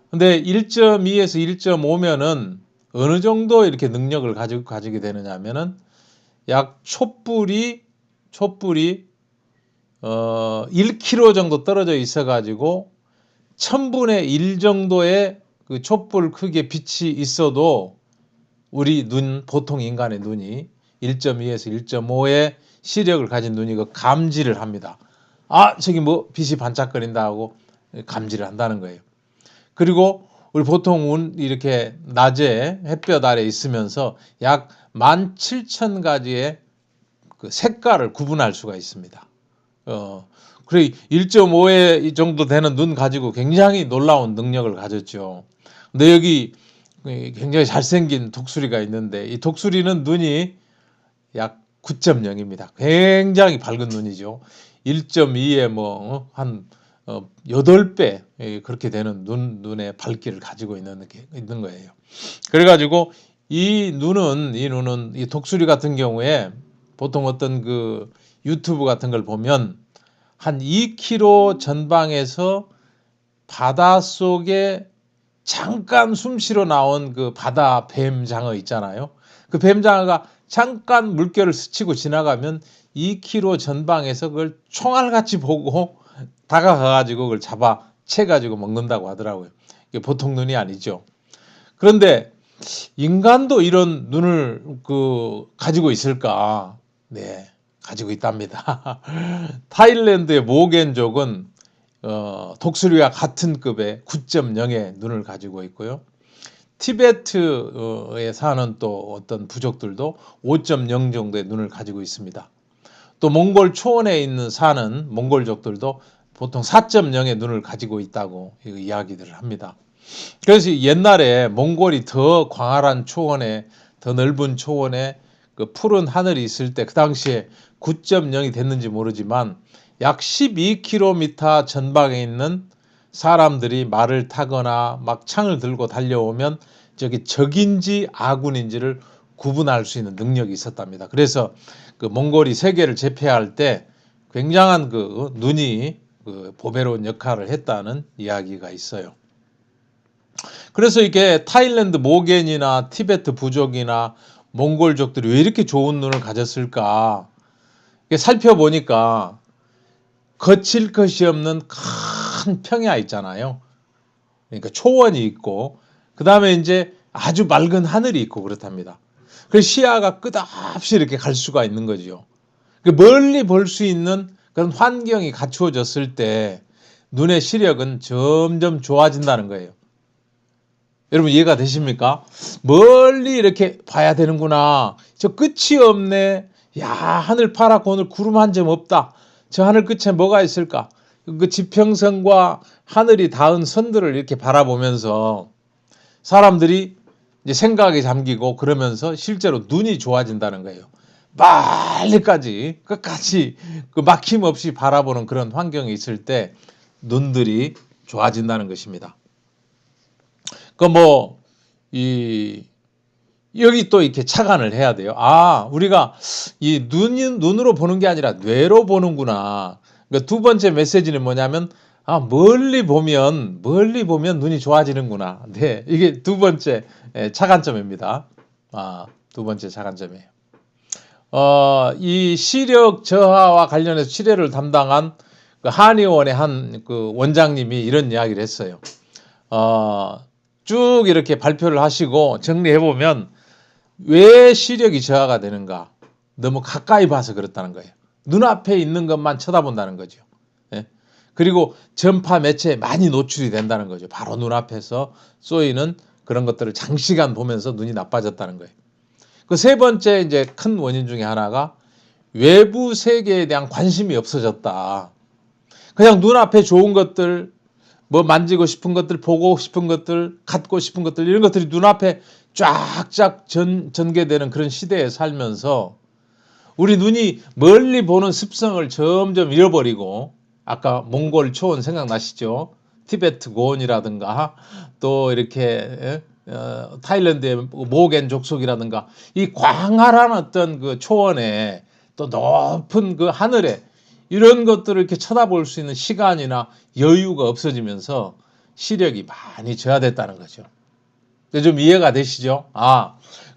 근데 1.2에서 1.5면은 어느 정도 이렇게 능력을 가지게 되느냐 하면은 약 촛불이 1km 정도 떨어져 있어 가지고 1000분의 1 정도의 그 촛불 크기의 빛이 있어도 우리 눈, 보통 인간의 눈이 1.2에서 1.5의 시력을 가진 눈이 그 감지를 합니다. 저기 뭐 빛이 반짝거린다 하고 감지를 한다는 거예요. 그리고 우리 보통 이렇게 낮에 햇볕 아래 있으면서 약 17,000가지의 그 색깔을 구분할 수가 있습니다. 그래 1.5의 정도 되는 눈 가지고 굉장히 놀라운 능력을 가졌죠. 근데 여기 굉장히 잘생긴 독수리가 있는데, 이 독수리는 눈이 약 9.0입니다. 굉장히 밝은 눈이죠. 1.2에 뭐 한 8배 그렇게 되는 눈의 밝기를 가지고 있는 거예요. 그래가지고 이 독수리 같은 경우에 보통 어떤 그 유튜브 같은 걸 보면 한 2km 전방에서 바닷속에 잠깐 숨 쉬러 나온 그 바다 뱀장어 있잖아요. 그 뱀장어가 잠깐 물결을 스치고 지나가면 2km 전방에서 그걸 총알같이 보고 다가가가지고 그걸 잡아 채가지고 먹는다고 하더라고요. 이게 보통 눈이 아니죠. 그런데 인간도 이런 눈을 가지고 있을까? 네, 가지고 있답니다. 타일랜드의 모겐족은 독수리와 같은 급의 9.0의 눈을 가지고 있고요. 티베트에 사는 또 어떤 부족들도 5.0 정도의 눈을 가지고 있습니다. 또 몽골 초원에 있는 사는 몽골족들도 보통 4.0의 눈을 가지고 있다고 이야기들을 합니다. 그래서 옛날에 몽골이 더 광활한 초원에, 더 넓은 초원에 그 푸른 하늘이 있을 때 그 당시에 9.0이 됐는지 모르지만 약 12km 전방에 있는 사람들이 말을 타거나 막 창을 들고 달려오면 저기 적인지 아군인지를 구분할 수 있는 능력이 있었답니다. 그래서 그 몽골이 세계를 제패할 때 굉장한 그 눈이 그 보배로운 역할을 했다는 이야기가 있어요. 그래서 이게 타일랜드 모겐이나 티베트 부족이나 몽골족들이 왜 이렇게 좋은 눈을 가졌을까? 살펴보니까 거칠 것이 없는 큰 평야 있잖아요. 그러니까 초원이 있고 그 다음에 이제 아주 맑은 하늘이 있고 그렇답니다. 그래서 시야가 끝없이 이렇게 갈 수가 있는 거죠. 멀리 볼 수 있는 그런 환경이 갖추어졌을 때 눈의 시력은 점점 좋아진다는 거예요. 여러분 이해가 되십니까? 멀리 이렇게 봐야 되는구나. 저 끝이 없네. 야, 하늘 파랗고 오늘 구름 한 점 없다. 저 하늘 끝에 뭐가 있을까? 그 지평선과 하늘이 닿은 선들을 이렇게 바라보면서 사람들이 이제 생각에 잠기고 그러면서 실제로 눈이 좋아진다는 거예요. 멀리까지 끝까지 그 막힘없이 바라보는 그런 환경이 있을 때 눈들이 좋아진다는 것입니다. 여기 또 이렇게 착안을 해야 돼요. 아, 우리가 이 눈으로 보는 게 아니라 뇌로 보는구나. 그러니까 두 번째 메시지는 뭐냐면, 아, 멀리 보면 눈이 좋아지는구나. 네, 이게 두 번째 착안점입니다. 두 번째 착안점이에요. 이 시력 저하와 관련해서 치료를 담당한 그 한의원의 한 그 원장님이 이런 이야기를 했어요. 쭉 이렇게 발표를 하시고 정리해보면 왜 시력이 저하가 되는가? 너무 가까이 봐서 그렇다는 거예요. 눈앞에 있는 것만 쳐다본다는 거죠. 예? 그리고 전파 매체에 많이 노출이 된다는 거죠. 바로 눈앞에서 쏘이는 그런 것들을 장시간 보면서 눈이 나빠졌다는 거예요. 그 세 번째 이제 큰 원인 중에 하나가 외부 세계에 대한 관심이 없어졌다. 그냥 눈앞에 좋은 것들, 뭐 만지고 싶은 것들, 보고 싶은 것들, 갖고 싶은 것들 이런 것들이 눈앞에 쫙쫙 전개되는 그런 시대에 살면서 우리 눈이 멀리 보는 습성을 점점 잃어버리고 아까 몽골 초원 생각나시죠? 티베트 고원이라든가 또 이렇게 타일랜드의 모겐 족속이라든가 이 광활한 어떤 그 초원에 또 높은 그 하늘에 이런 것들을 이렇게 쳐다볼 수 있는 시간이나 여유가 없어지면서 시력이 많이 저하됐다는 거죠. 좀 이해가 되시죠?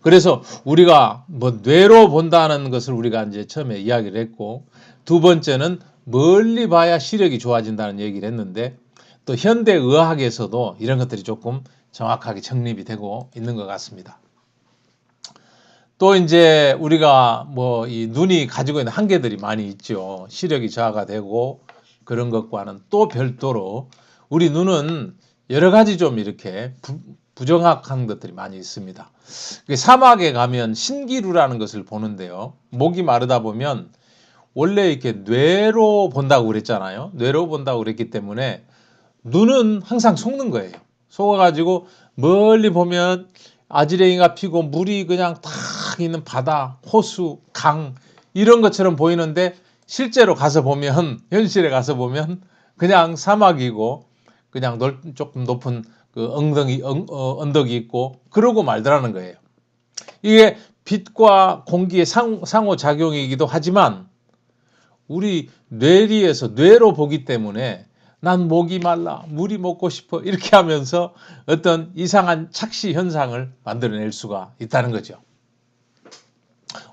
그래서 우리가 뭐 뇌로 본다는 것을 우리가 이제 처음에 이야기를 했고 두 번째는 멀리 봐야 시력이 좋아진다는 얘기를 했는데 또 현대 의학에서도 이런 것들이 조금 정확하게 정립이 되고 있는 것 같습니다. 또 이제 우리가 뭐 이 눈이 가지고 있는 한계들이 많이 있죠. 시력이 저하가 되고 그런 것과는 또 별도로 우리 눈은 여러 가지 좀 이렇게 부정확한 것들이 많이 있습니다. 사막에 가면 신기루라는 것을 보는데요. 목이 마르다 보면 원래 이렇게 뇌로 본다고 그랬잖아요. 뇌로 본다고 그랬기 때문에 눈은 항상 속는 거예요. 속아가지고 멀리 보면 아지랭이가 피고 물이 그냥 탁 있는 바다, 호수, 강 이런 것처럼 보이는데 실제로 가서 보면 현실에 가서 보면 그냥 사막이고 그냥 조금 높은 그 언덕이 있고 그러고 말더라는 거예요. 이게 빛과 공기의 상호작용이기도 하지만 우리 뇌리에서 뇌로 보기 때문에 난 목이 말라, 물이 먹고 싶어 이렇게 하면서 어떤 이상한 착시 현상을 만들어낼 수가 있다는 거죠.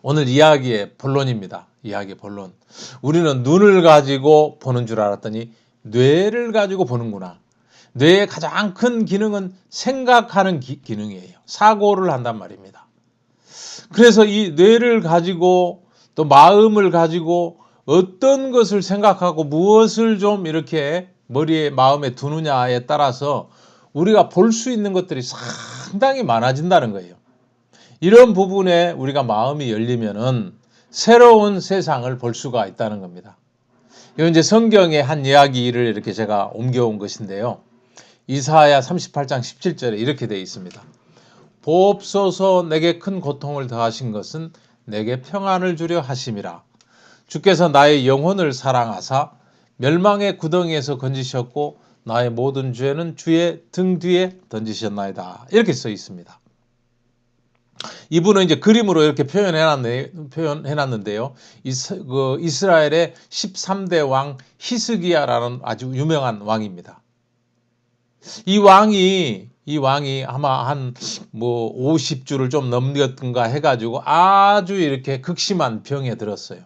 오늘 이야기의 본론입니다. 이야기의 본론. 우리는 눈을 가지고 보는 줄 알았더니 뇌를 가지고 보는구나. 뇌의 가장 큰 기능은 생각하는 기능이에요. 사고를 한단 말입니다. 그래서 이 뇌를 가지고 또 마음을 가지고 어떤 것을 생각하고 무엇을 좀 이렇게 머리에 마음에 두느냐에 따라서 우리가 볼 수 있는 것들이 상당히 많아진다는 거예요. 이런 부분에 우리가 마음이 열리면은 새로운 세상을 볼 수가 있다는 겁니다. 이건 이제 성경의 한 이야기를 이렇게 제가 옮겨온 것인데요. 이사야 38장 17절에 이렇게 되어 있습니다. 보옵소서 내게 큰 고통을 더하신 것은 내게 평안을 주려 하심이라. 주께서 나의 영혼을 사랑하사 멸망의 구덩이에서 건지셨고 나의 모든 죄는 주의 등 뒤에 던지셨나이다. 이렇게 써 있습니다. 이분은 이제 그림으로 이렇게 표현해놨는데요. 이스라엘의 13대 왕 히스기야라는 아주 유명한 왕입니다. 이 왕이 아마 한 50주를 좀 넘겼던가 해가지고 아주 이렇게 극심한 병에 들었어요.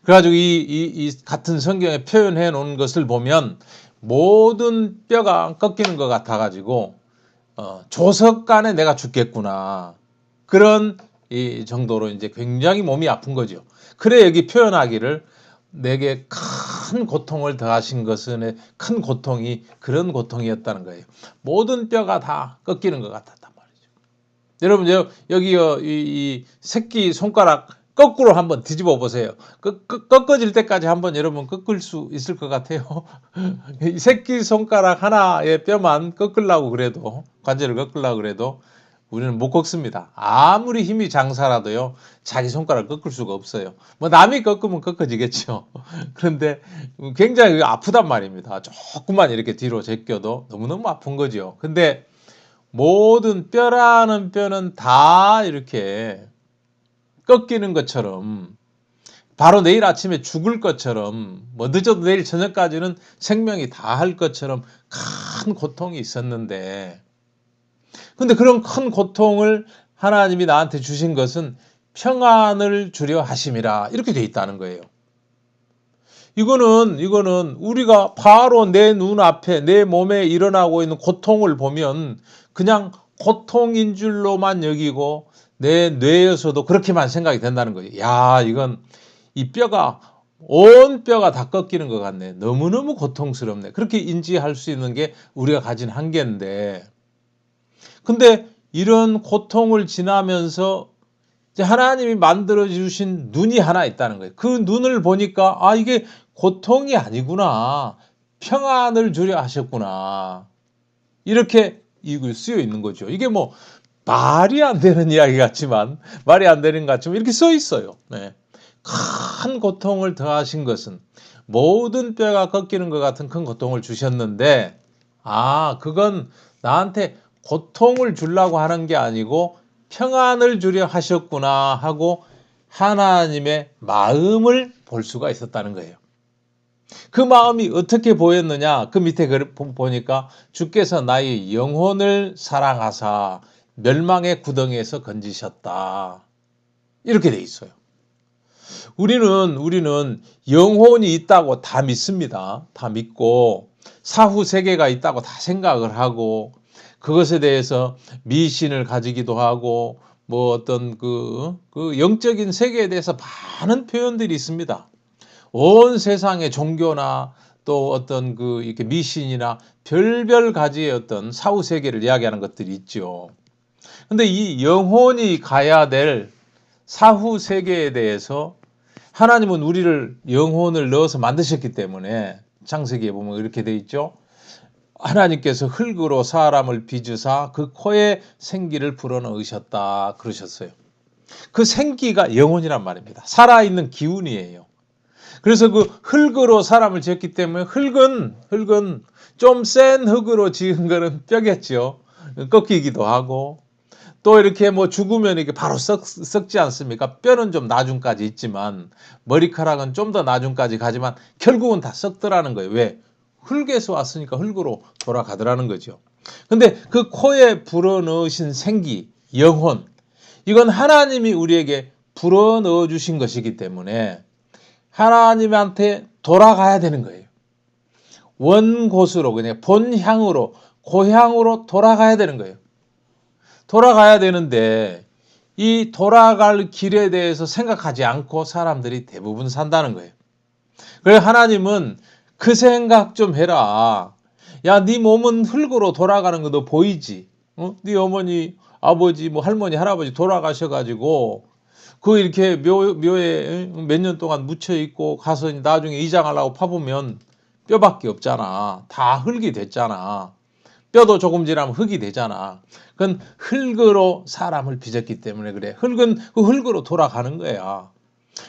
그래가지고 이 같은 성경에 표현해 놓은 것을 보면 모든 뼈가 꺾이는 것 같아가지고 조석간에 내가 죽겠구나. 그런 이 정도로 이제 굉장히 몸이 아픈 거죠. 그래 여기 표현하기를 내게 큰 고통을 더하신 것은 큰 고통이 그런 고통이었다는 거예요. 모든 뼈가 다 꺾이는 것 같았단 말이죠. 여러분 여기 이 새끼 손가락 거꾸로 한번 뒤집어 보세요. 꺾어질 때까지 한번 여러분 꺾을 수 있을 것 같아요. 이 새끼 손가락 하나의 뼈만 꺾으려고 그래도 관절을 꺾으려고 그래도 우리는 못 꺾습니다. 아무리 힘이 장사라도요 자기 손가락 꺾을 수가 없어요. 뭐 남이 꺾으면 꺾어지겠죠. 그런데 굉장히 아프단 말입니다. 조금만 이렇게 뒤로 제껴도 너무너무 아픈 거죠. 근데 모든 뼈라는 뼈는 다 이렇게 꺾이는 것처럼 바로 내일 아침에 죽을 것처럼 뭐 늦어도 내일 저녁까지는 생명이 다할 것처럼 큰 고통이 있었는데 근데 그런 큰 고통을 하나님이 나한테 주신 것은 평안을 주려 하심이라 이렇게 돼 있다는 거예요. 이거는 우리가 바로 내 눈앞에 내 몸에 일어나고 있는 고통을 보면 그냥 고통인 줄로만 여기고 내 뇌에서도 그렇게만 생각이 된다는 거예요. 야, 이건 이 뼈가 온 뼈가 다 꺾이는 것 같네. 너무너무 고통스럽네. 그렇게 인지할 수 있는 게 우리가 가진 한계인데 근데 이런 고통을 지나면서 이제 하나님이 만들어 주신 눈이 하나 있다는 거예요. 그 눈을 보니까 아 이게 고통이 아니구나. 평안을 주려 하셨구나. 이렇게 이걸 쓰여 있는 거죠. 이게 뭐 말이 안 되는 이야기 같지만 말이 안 되는 것 같지만 이렇게 써 있어요. 네. 큰 고통을 더하신 것은 모든 뼈가 꺾이는 것 같은 큰 고통을 주셨는데 그건 나한테 고통을 주려고 하는 게 아니고 평안을 주려 하셨구나 하고 하나님의 마음을 볼 수가 있었다는 거예요. 그 마음이 어떻게 보였느냐? 그 밑에 보니까 주께서 나의 영혼을 사랑하사 멸망의 구덩이에서 건지셨다. 이렇게 돼 있어요. 우리는 영혼이 있다고 다 믿습니다. 다 믿고 사후 세계가 있다고 다 생각을 하고 그것에 대해서 미신을 가지기도 하고 뭐 어떤 그 영적인 세계에 대해서 많은 표현들이 있습니다. 온 세상의 종교나 또 어떤 이렇게 미신이나 별별 가지의 어떤 사후 세계를 이야기하는 것들이 있죠. 근데 이 영혼이 가야 될 사후 세계에 대해서 하나님은 우리를 영혼을 넣어서 만드셨기 때문에 창세기에 보면 이렇게 돼 있죠. 하나님께서 흙으로 사람을 빚으사 그 코에 생기를 불어넣으셨다 그러셨어요. 그 생기가 영혼이란 말입니다. 살아있는 기운이에요. 그래서 그 흙으로 사람을 지었기 때문에 흙은 좀 센 흙으로 지은 거는 뼈겠죠. 꺾이기도 하고 또 이렇게 뭐 죽으면 이게 바로 썩지 않습니까? 뼈는 좀 나중까지 있지만 머리카락은 좀 더 나중까지 가지만 결국은 다 썩더라는 거예요. 왜? 흙에서 왔으니까 흙으로 돌아가더라는 거죠. 근데 그 코에 불어넣으신 생기, 영혼, 이건 하나님이 우리에게 불어넣어 주신 것이기 때문에 하나님한테 돌아가야 되는 거예요. 원곳으로, 그냥 본향으로, 고향으로 돌아가야 되는 거예요. 돌아가야 되는데 이 돌아갈 길에 대해서 생각하지 않고 사람들이 대부분 산다는 거예요. 그래서 하나님은 그 생각 좀 해라. 야, 네 몸은 흙으로 돌아가는 거 너 보이지? 네 어머니, 아버지, 뭐 할머니, 할아버지 돌아가셔가지고 그 이렇게 묘에 몇 년 동안 묻혀 있고 가서 나중에 이장하려고 파보면 뼈밖에 없잖아. 다 흙이 됐잖아. 뼈도 조금 지나면 흙이 되잖아. 그건 흙으로 사람을 빚었기 때문에 그래. 흙은 그 흙으로 돌아가는 거야.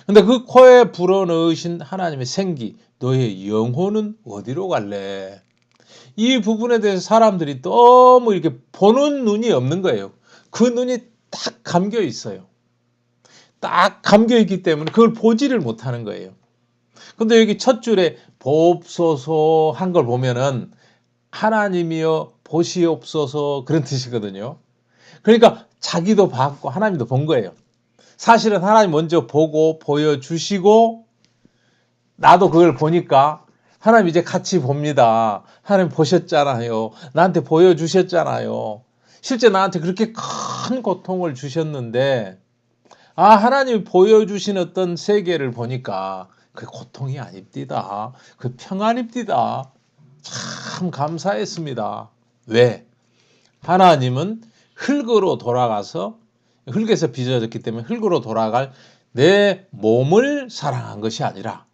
근데 그 코에 불어넣으신 하나님의 생기, 너의 영혼은 어디로 갈래? 이 부분에 대해서 사람들이 너무 이렇게 보는 눈이 없는 거예요. 그 눈이 딱 감겨 있어요. 딱 감겨 있기 때문에 그걸 보지를 못하는 거예요. 근데 여기 첫 줄에 보옵소서 한 걸 보면은 하나님이여 보시옵소서 그런 뜻이거든요. 그러니까 자기도 봤고 하나님도 본 거예요. 사실은 하나님 먼저 보고 보여주시고 나도 그걸 보니까 하나님 이제 같이 봅니다. 하나님 보셨잖아요. 나한테 보여주셨잖아요. 실제 나한테 그렇게 큰 고통을 주셨는데 하나님이 보여주신 어떤 세계를 보니까 그 고통이 아닙디다. 그 평안입디다. 참 감사했습니다. 왜? 하나님은 흙으로 돌아가서 흙에서 빚어졌기 때문에 흙으로 돌아갈 내 몸을 사랑한 것이 아니라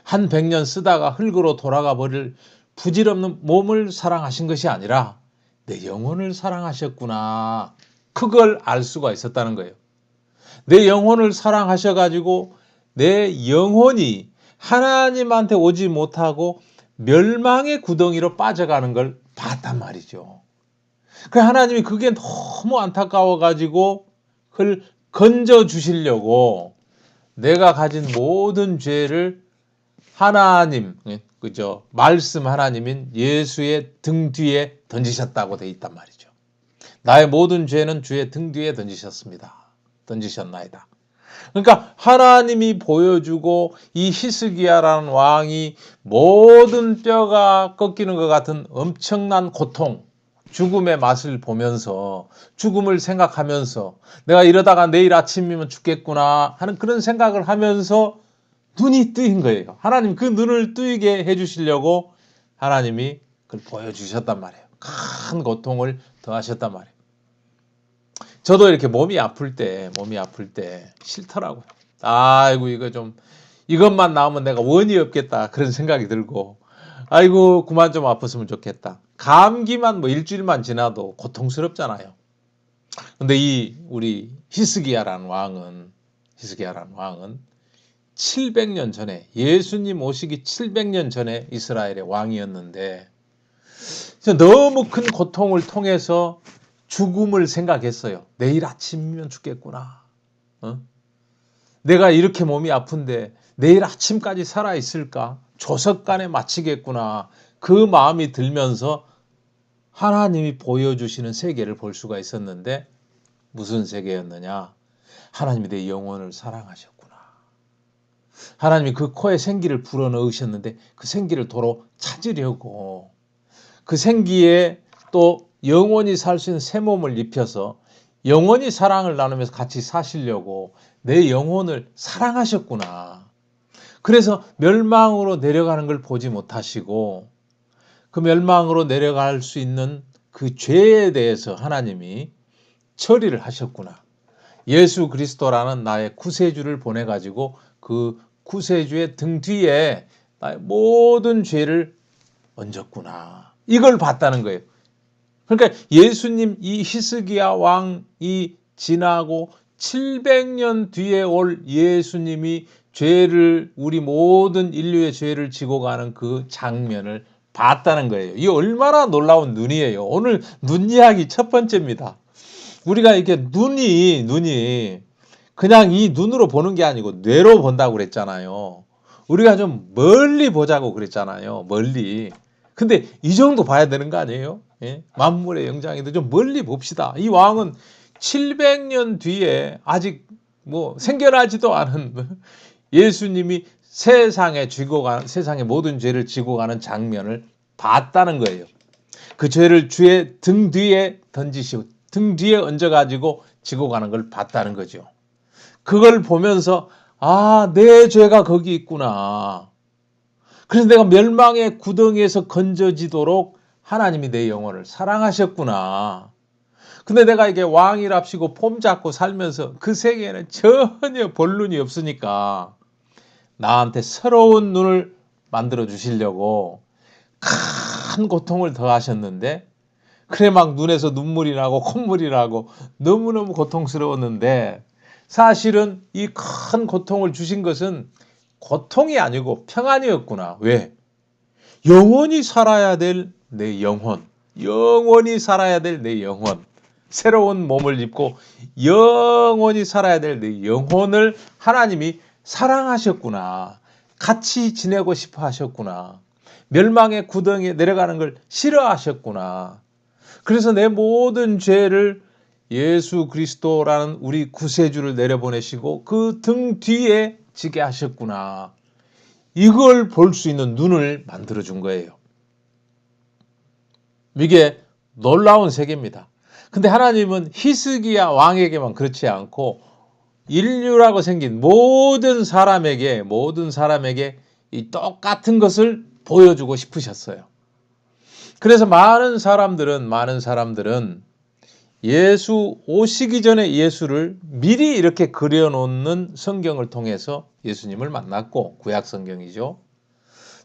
한 100년 쓰다가 흙으로 돌아가 버릴 부질없는 몸을 사랑하신 것이 아니라 내 영혼을 사랑하셨구나. 그걸 알 수가 있었다는 거예요. 내 영혼을 사랑하셔가지고 내 영혼이 하나님한테 오지 못하고 멸망의 구덩이로 빠져가는 걸 봤단 말이죠. 그래서 하나님이 그게 너무 안타까워가지고 그걸 건져주시려고 내가 가진 모든 죄를 하나님, 그죠? 말씀 하나님인 예수의 등 뒤에 던지셨다고 돼 있단 말이죠. 나의 모든 죄는 주의 등 뒤에 던지셨나이다. 그러니까 하나님이 보여주고 이 히스기야라는 왕이 모든 뼈가 꺾이는 것 같은 엄청난 고통, 죽음의 맛을 보면서 죽음을 생각하면서 내가 이러다가 내일 아침이면 죽겠구나 하는 그런 생각을 하면서 눈이 뜨인 거예요. 하나님 그 눈을 뜨이게 해주시려고 하나님이 그걸 보여주셨단 말이에요. 큰 고통을 더하셨단 말이에요. 저도 이렇게 몸이 아플 때 싫더라고요. 아이고 이것만 나오면 내가 원이 없겠다 그런 생각이 들고 아이고 그만 좀 아팠으면 좋겠다. 감기만 뭐 일주일만 지나도 고통스럽잖아요. 근데 우리 히스기야라는 왕은 700년 전에 예수님 오시기 700년 전에 이스라엘의 왕이었는데 너무 큰 고통을 통해서 죽음을 생각했어요. 내일 아침이면 죽겠구나. 내가 이렇게 몸이 아픈데 내일 아침까지 살아있을까? 조석간에 마치겠구나. 그 마음이 들면서 하나님이 보여주시는 세계를 볼 수가 있었는데 무슨 세계였느냐? 하나님이 내 영혼을 사랑하셨구나. 하나님이 그 코에 생기를 불어넣으셨는데 그 생기를 도로 찾으려고 그 생기에 또 영원히 살 수 있는 새 몸을 입혀서 영원히 사랑을 나누면서 같이 사시려고 내 영혼을 사랑하셨구나. 그래서 멸망으로 내려가는 걸 보지 못하시고 그 멸망으로 내려갈 수 있는 그 죄에 대해서 하나님이 처리를 하셨구나. 예수 그리스도라는 나의 구세주를 보내가지고 그 구세주의 등 뒤에 나의 모든 죄를 얹었구나. 이걸 봤다는 거예요. 그러니까 예수님 이 히스기야 왕이 지나고 700년 뒤에 올 예수님이 우리 모든 인류의 죄를 지고 가는 그 장면을 봤다는 거예요. 이 얼마나 놀라운 눈이에요. 오늘 눈 이야기 첫 번째입니다. 우리가 이게 눈이 그냥 이 눈으로 보는 게 아니고 뇌로 본다고 그랬잖아요. 우리가 좀 멀리 보자고 그랬잖아요. 멀리. 근데 이 정도 봐야 되는 거 아니에요? 예? 만물의 영장인데 좀 멀리 봅시다. 이 왕은 700년 뒤에 아직 뭐 생겨나지도 않은 예수님이 세상의 모든 죄를 지고 가는 장면을 봤다는 거예요. 그 죄를 주의 등 뒤에 던지시고 등 뒤에 얹어가지고 지고 가는 걸 봤다는 거죠. 그걸 보면서 아, 내 죄가 거기 있구나. 그래서 내가 멸망의 구덩이에서 건져지도록 하나님이 내 영혼을 사랑하셨구나. 근데 내가 이게 왕이랍시고 폼 잡고 살면서 그 세계에는 전혀 볼 눈이 없으니까 나한테 새로운 눈을 만들어 주시려고 큰 고통을 더하셨는데 그래 막 눈에서 눈물이 나고 콧물이 나고 너무너무 고통스러웠는데 사실은 이 큰 고통을 주신 것은 고통이 아니고 평안이었구나. 왜? 영원히 살아야 될 내 영혼, 영원히 살아야 될 내 영혼, 새로운 몸을 입고 영원히 살아야 될 내 영혼을 하나님이 사랑하셨구나. 같이 지내고 싶어 하셨구나. 멸망의 구덩이에 내려가는 걸 싫어하셨구나. 그래서 내 모든 죄를 예수 그리스도라는 우리 구세주를 내려보내시고 그 등 뒤에 지게 하셨구나. 이걸 볼 수 있는 눈을 만들어 준 거예요. 이게 놀라운 세계입니다. 근데 하나님은 히스기야 왕에게만 그렇지 않고 인류라고 생긴 모든 사람에게 이 똑같은 것을 보여주고 싶으셨어요. 그래서 많은 사람들은 예수 오시기 전에 예수를 미리 이렇게 그려놓는 성경을 통해서 예수님을 만났고, 구약 성경이죠.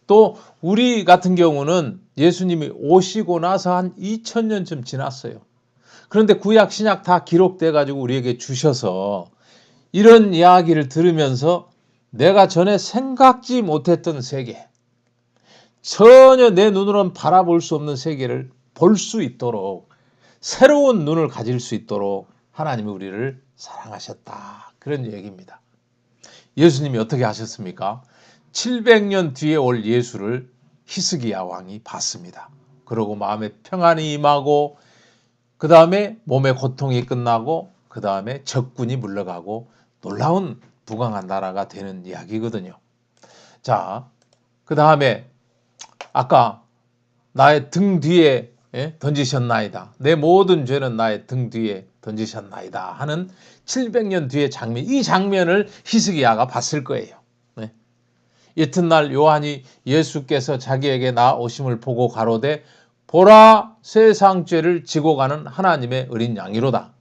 또 우리 같은 경우는 예수님이 오시고 나서 한 2000년쯤 지났어요. 그런데 구약 신약 다 기록돼 가지고 우리에게 주셔서 이런 이야기를 들으면서 내가 전에 생각지 못했던 세계, 전혀 내 눈으로는 바라볼 수 없는 세계를 볼 수 있도록, 새로운 눈을 가질 수 있도록 하나님이 우리를 사랑하셨다. 그런 얘기입니다. 예수님이 어떻게 하셨습니까? 700년 뒤에 올 예수를 히스기야 왕이 봤습니다. 그러고 마음에 평안이 임하고, 그 다음에 몸의 고통이 끝나고, 그 다음에 적군이 물러가고 놀라운 부강한 나라가 되는 이야기거든요. 자, 그 다음에 아까 나의 등 뒤에 던지셨나이다. 내 모든 죄는 나의 등 뒤에 던지셨나이다 하는 700년 뒤의 장면, 이 장면을 히스기야가 봤을 거예요. 네. 이튿날 요한이 예수께서 자기에게 나오심을 보고 가로되 보라, 세상 죄를 지고 가는 하나님의 어린 양이로다.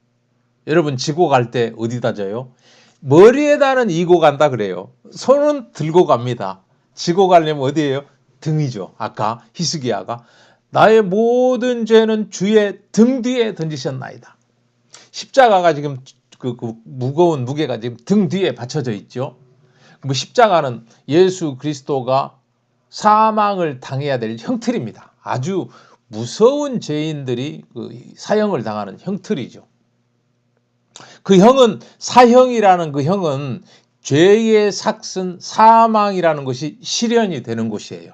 여러분, 지고 갈 때 어디다 져요? 머리에다는 이고 간다 그래요. 손은 들고 갑니다. 지고 가려면 어디예요? 등이죠. 아까 히스기야가 나의 모든 죄는 주의 등 뒤에 던지셨나이다. 십자가가 지금 그 무거운 무게가 지금 등 뒤에 받쳐져 있죠. 뭐 십자가는 예수 그리스도가 사망을 당해야 될 형틀입니다. 아주 무서운 죄인들이 그 사형을 당하는 형틀이죠. 그 형은, 사형이라는 그 형은 죄의 삭슨 사망이라는 것이 실현이 되는 곳이에요.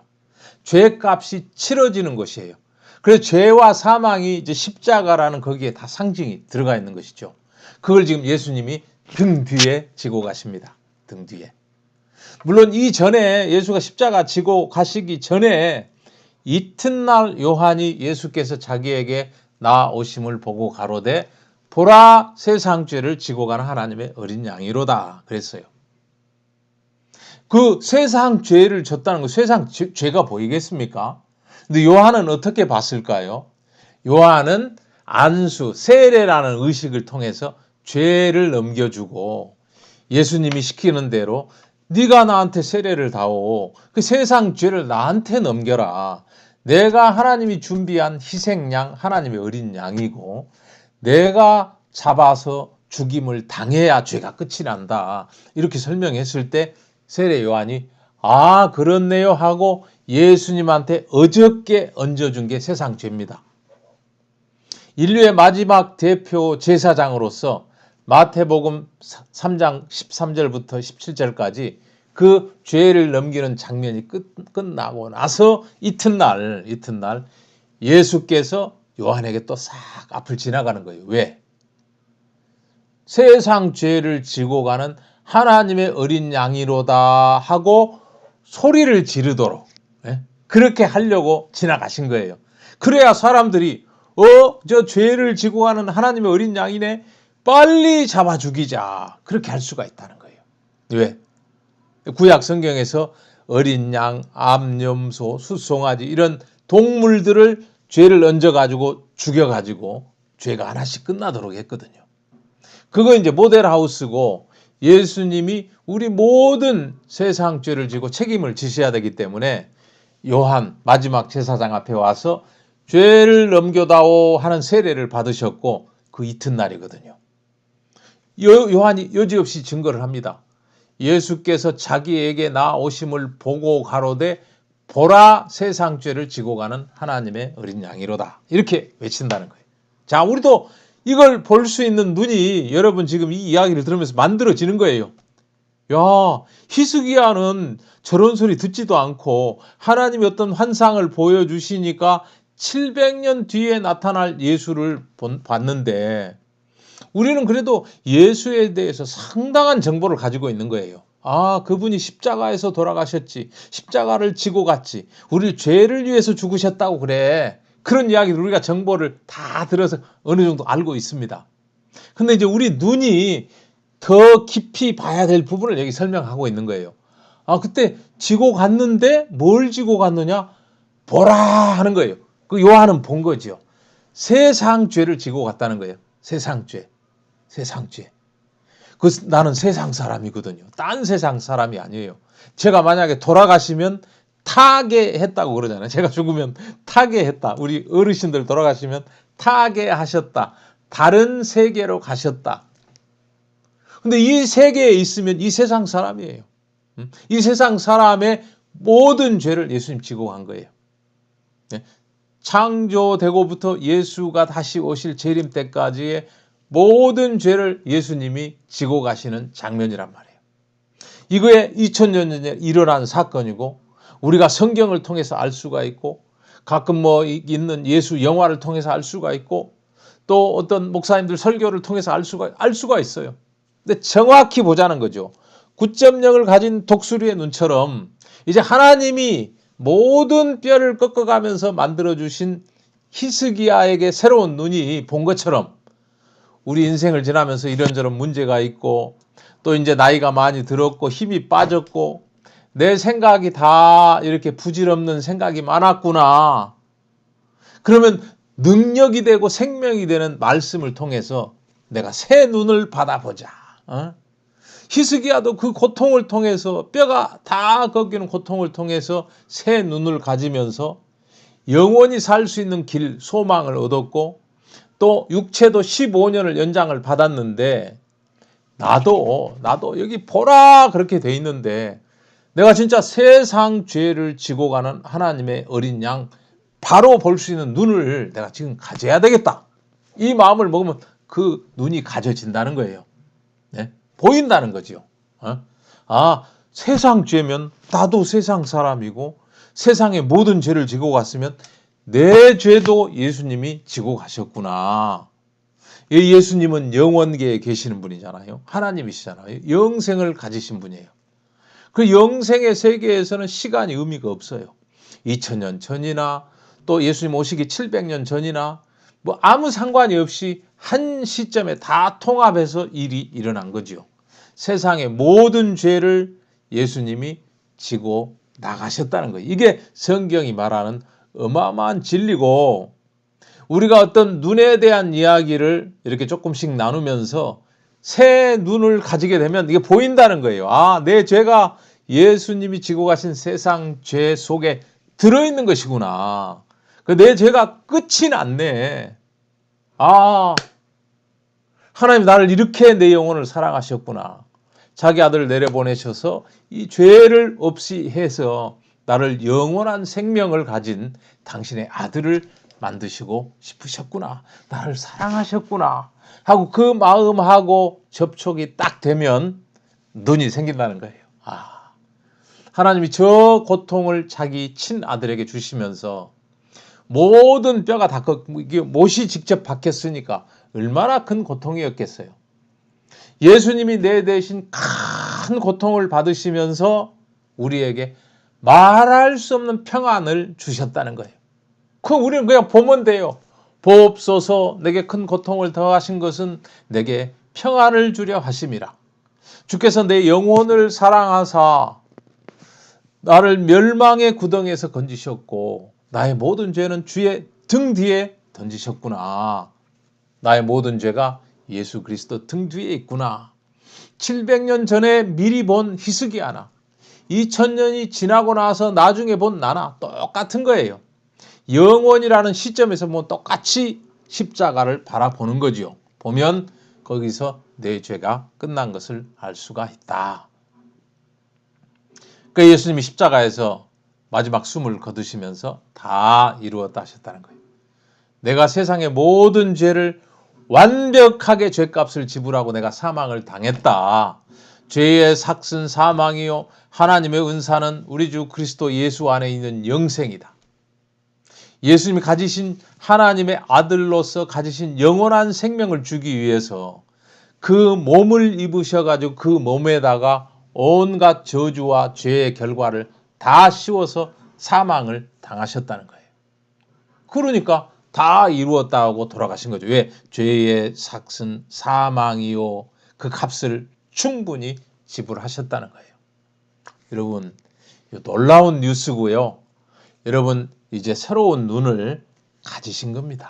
죄값이 치러지는 것이에요. 그래서 죄와 사망이 이제 십자가라는 거기에 다 상징이 들어가 있는 것이죠. 그걸 지금 예수님이 등 뒤에 지고 가십니다. 등 뒤에. 물론 이전에 예수가 십자가 지고 가시기 전에 이튿날 요한이 예수께서 자기에게 나오심을 보고 가로되 보라, 세상 죄를 지고 가는 하나님의 어린 양이로다 그랬어요. 그 세상 죄를 졌다는 거, 세상 죄가 보이겠습니까? 근데 요한은 어떻게 봤을까요? 요한은 안수, 세례라는 의식을 통해서 죄를 넘겨주고 예수님이 시키는 대로 네가 나한테 세례를 다오. 그 세상 죄를 나한테 넘겨라. 내가 하나님이 준비한 희생양, 하나님의 어린 양이고 내가 잡아서 죽임을 당해야 죄가 끝이 난다. 이렇게 설명했을 때 세례 요한이 아, 그렇네요 하고 예수님한테 어저께 얹어준 게 세상 죄입니다. 인류의 마지막 대표 제사장으로서 마태복음 3장 13절부터 17절까지 그 죄를 넘기는 장면이 끝나고 나서 이튿날 예수께서 요한에게 또 싹 앞을 지나가는 거예요. 왜? 세상 죄를 지고 가는 하나님의 어린 양이로다 하고 소리를 지르도록 그렇게 하려고 지나가신 거예요. 그래야 사람들이 저 죄를 지고 가는 하나님의 어린 양이네, 빨리 잡아 죽이자, 그렇게 할 수가 있다는 거예요. 왜? 구약 성경에서 어린 양, 암염소, 숫송아지 이런 동물들을 죄를 얹어가지고 죽여가지고 죄가 하나씩 끝나도록 했거든요. 그거 이제 모델하우스고, 예수님이 우리 모든 세상 죄를 지고 책임을 지셔야 되기 때문에 요한 마지막 제사장 앞에 와서 죄를 넘겨다오 하는 세례를 받으셨고, 그 이튿날이거든요. 요한이 여지없이 증거를 합니다. 예수께서 자기에게 나오심을 보고 가로되 보라, 세상 죄를 지고 가는 하나님의 어린 양이로다, 이렇게 외친다는 거예요. 자, 우리도 이걸 볼 수 있는 눈이 여러분 지금 이 이야기를 들으면서 만들어지는 거예요. 야, 히스기야는 저런 소리 듣지도 않고 하나님이 어떤 환상을 보여주시니까 700년 뒤에 나타날 예수를 봤는데, 우리는 그래도 예수에 대해서 상당한 정보를 가지고 있는 거예요. 아, 그분이 십자가에서 돌아가셨지, 십자가를 지고 갔지, 우리 죄를 위해서 죽으셨다고 그래. 그런 이야기를 우리가 정보를 다 들어서 어느 정도 알고 있습니다. 근데 이제 우리 눈이 더 깊이 봐야 될 부분을 여기 설명하고 있는 거예요. 아, 그때 지고 갔는데 뭘 지고 갔느냐? 보라 하는 거예요. 그 요한은 본 거죠. 세상 죄를 지고 갔다는 거예요. 세상 죄. 나는 세상 사람이거든요. 딴 세상 사람이 아니에요. 제가 만약에 돌아가시면 타계했다고 그러잖아요. 제가 죽으면 타계했다. 우리 어르신들 돌아가시면 타계하셨다. 다른 세계로 가셨다. 근데 이 세계에 있으면 이 세상 사람이에요. 이 세상 사람의 모든 죄를 예수님 지고 간 거예요. 창조되고부터 예수가 다시 오실 재림 때까지의 모든 죄를 예수님이 지고 가시는 장면이란 말이에요. 이거에 2000년 전에 일어난 사건이고, 우리가 성경을 통해서 알 수가 있고, 가끔 있는 예수 영화를 통해서 알 수가 있고, 또 어떤 목사님들 설교를 통해서 알 수가 있어요. 근데 정확히 보자는 거죠. 9.0을 가진 독수리의 눈처럼 이제 하나님이 모든 뼈를 꺾어가면서 만들어주신 히스기야에게 새로운 눈이 본 것처럼, 우리 인생을 지나면서 이런저런 문제가 있고, 또 이제 나이가 많이 들었고 힘이 빠졌고, 내 생각이 다 이렇게 부질없는 생각이 많았구나. 그러면 능력이 되고 생명이 되는 말씀을 통해서 내가 새 눈을 받아보자. 히스기야도 그 고통을 통해서, 뼈가 다 꺾이는 고통을 통해서 새 눈을 가지면서 영원히 살 수 있는 길, 소망을 얻었고, 또 육체도 15년을 연장을 받았는데, 나도 여기 보라 그렇게 돼 있는데, 내가 진짜 세상 죄를 지고 가는 하나님의 어린 양 바로 볼 수 있는 눈을 내가 지금 가져야 되겠다. 이 마음을 먹으면 그 눈이 가져진다는 거예요. 네? 보인다는 거죠. 아, 세상 죄면 나도 세상 사람이고, 세상의 모든 죄를 지고 갔으면 내 죄도 예수님이 지고 가셨구나. 예수님은 영원계에 계시는 분이잖아요. 하나님이시잖아요. 영생을 가지신 분이에요. 그 영생의 세계에서는 시간이 의미가 없어요. 2000년 전이나 또 예수님 오시기 700년 전이나 아무 상관이 없이 한 시점에 다 통합해서 일이 일어난 거죠. 세상의 모든 죄를 예수님이 지고 나가셨다는 거예요. 이게 성경이 말하는 어마어마한 진리고, 우리가 어떤 눈에 대한 이야기를 이렇게 조금씩 나누면서 새 눈을 가지게 되면 이게 보인다는 거예요. 아, 내 죄가 예수님이 지고 가신 세상 죄 속에 들어있는 것이구나. 내 죄가 끝이 났네. 아, 하나님 나를 이렇게 내 영혼을 사랑하셨구나. 자기 아들을 내려보내셔서 이 죄를 없이 해서 나를 영원한 생명을 가진 당신의 아들을 만드시고 싶으셨구나. 나를 사랑하셨구나. 하고 그 마음하고 접촉이 딱 되면 눈이 생긴다는 거예요. 아, 하나님이 저 고통을 자기 친아들에게 주시면서 모든 뼈가 다 이게 못이 직접 박혔으니까 얼마나 큰 고통이었겠어요. 예수님이 내 대신 큰 고통을 받으시면서 우리에게 말할 수 없는 평안을 주셨다는 거예요. 그럼 우리는 그냥 보면 돼요. 보옵소서 내게 큰 고통을 더하신 것은 내게 평안을 주려 하심이라. 주께서 내 영혼을 사랑하사 나를 멸망의 구덩이에서 건지셨고 나의 모든 죄는 주의 등 뒤에 던지셨구나. 나의 모든 죄가 예수 그리스도 등 뒤에 있구나. 700년 전에 미리 본 히스기야나 2000년이 지나고 나서 나중에 본 나나 똑같은 거예요. 영원이라는 시점에서 보면 똑같이 십자가를 바라보는 거지요. 보면 거기서 내 죄가 끝난 것을 알 수가 있다. 그러니까 예수님이 십자가에서 마지막 숨을 거두시면서 다 이루었다 하셨다는 거예요. 내가 세상의 모든 죄를 완벽하게 죄값을 지불하고 내가 사망을 당했다. 죄의 삭슨 사망이요 하나님의 은사는 우리 주 그리스도 예수 안에 있는 영생이다. 예수님이 가지신 하나님의 아들로서 가지신 영원한 생명을 주기 위해서 그 몸을 입으셔가지고 그 몸에다가 온갖 저주와 죄의 결과를 다 씌워서 사망을 당하셨다는 거예요. 그러니까 다 이루었다고 돌아가신 거죠. 왜? 죄의 삭슨 사망이요 그 값을 충분히 지불하셨다는 거예요. 여러분 놀라운 뉴스고요. 여러분 이제 새로운 눈을 가지신 겁니다.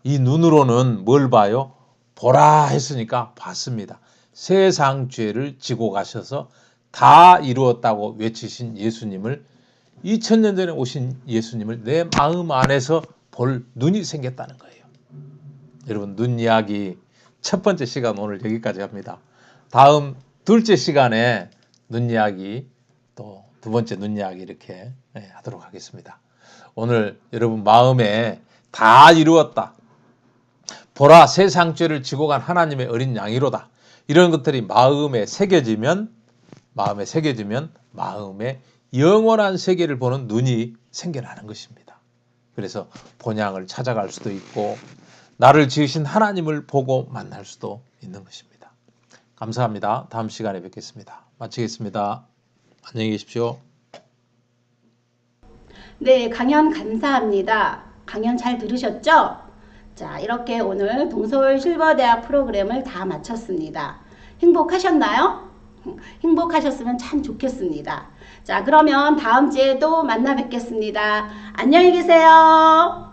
이 눈으로는 뭘 봐요? 보라 했으니까 봤습니다. 세상 죄를 지고 가셔서 다 이루었다고 외치신 예수님을 2000년 전에 오신 예수님을 내 마음 안에서 볼 눈이 생겼다는 거예요. 여러분 눈 이야기 첫 번째 시간 오늘 여기까지 합니다. 다음 둘째 시간에 눈 이야기 또 두 번째 눈 이야기 이렇게 하도록 하겠습니다. 오늘 여러분 마음에 다 이루었다. 보라 세상 죄를 지고 간 하나님의 어린 양이로다. 이런 것들이 마음에 새겨지면 마음에 영원한 세계를 보는 눈이 생겨나는 것입니다. 그래서 본향을 찾아갈 수도 있고 나를 지으신 하나님을 보고 만날 수도 있는 것입니다. 감사합니다. 다음 시간에 뵙겠습니다. 마치겠습니다. 안녕히 계십시오. 네, 강연 감사합니다. 강연 잘 들으셨죠? 자, 이렇게 오늘 동서울 실버대학 프로그램을 다 마쳤습니다. 행복하셨나요? 행복하셨으면 참 좋겠습니다. 자, 그러면 다음 주에 또 만나 뵙겠습니다. 안녕히 계세요.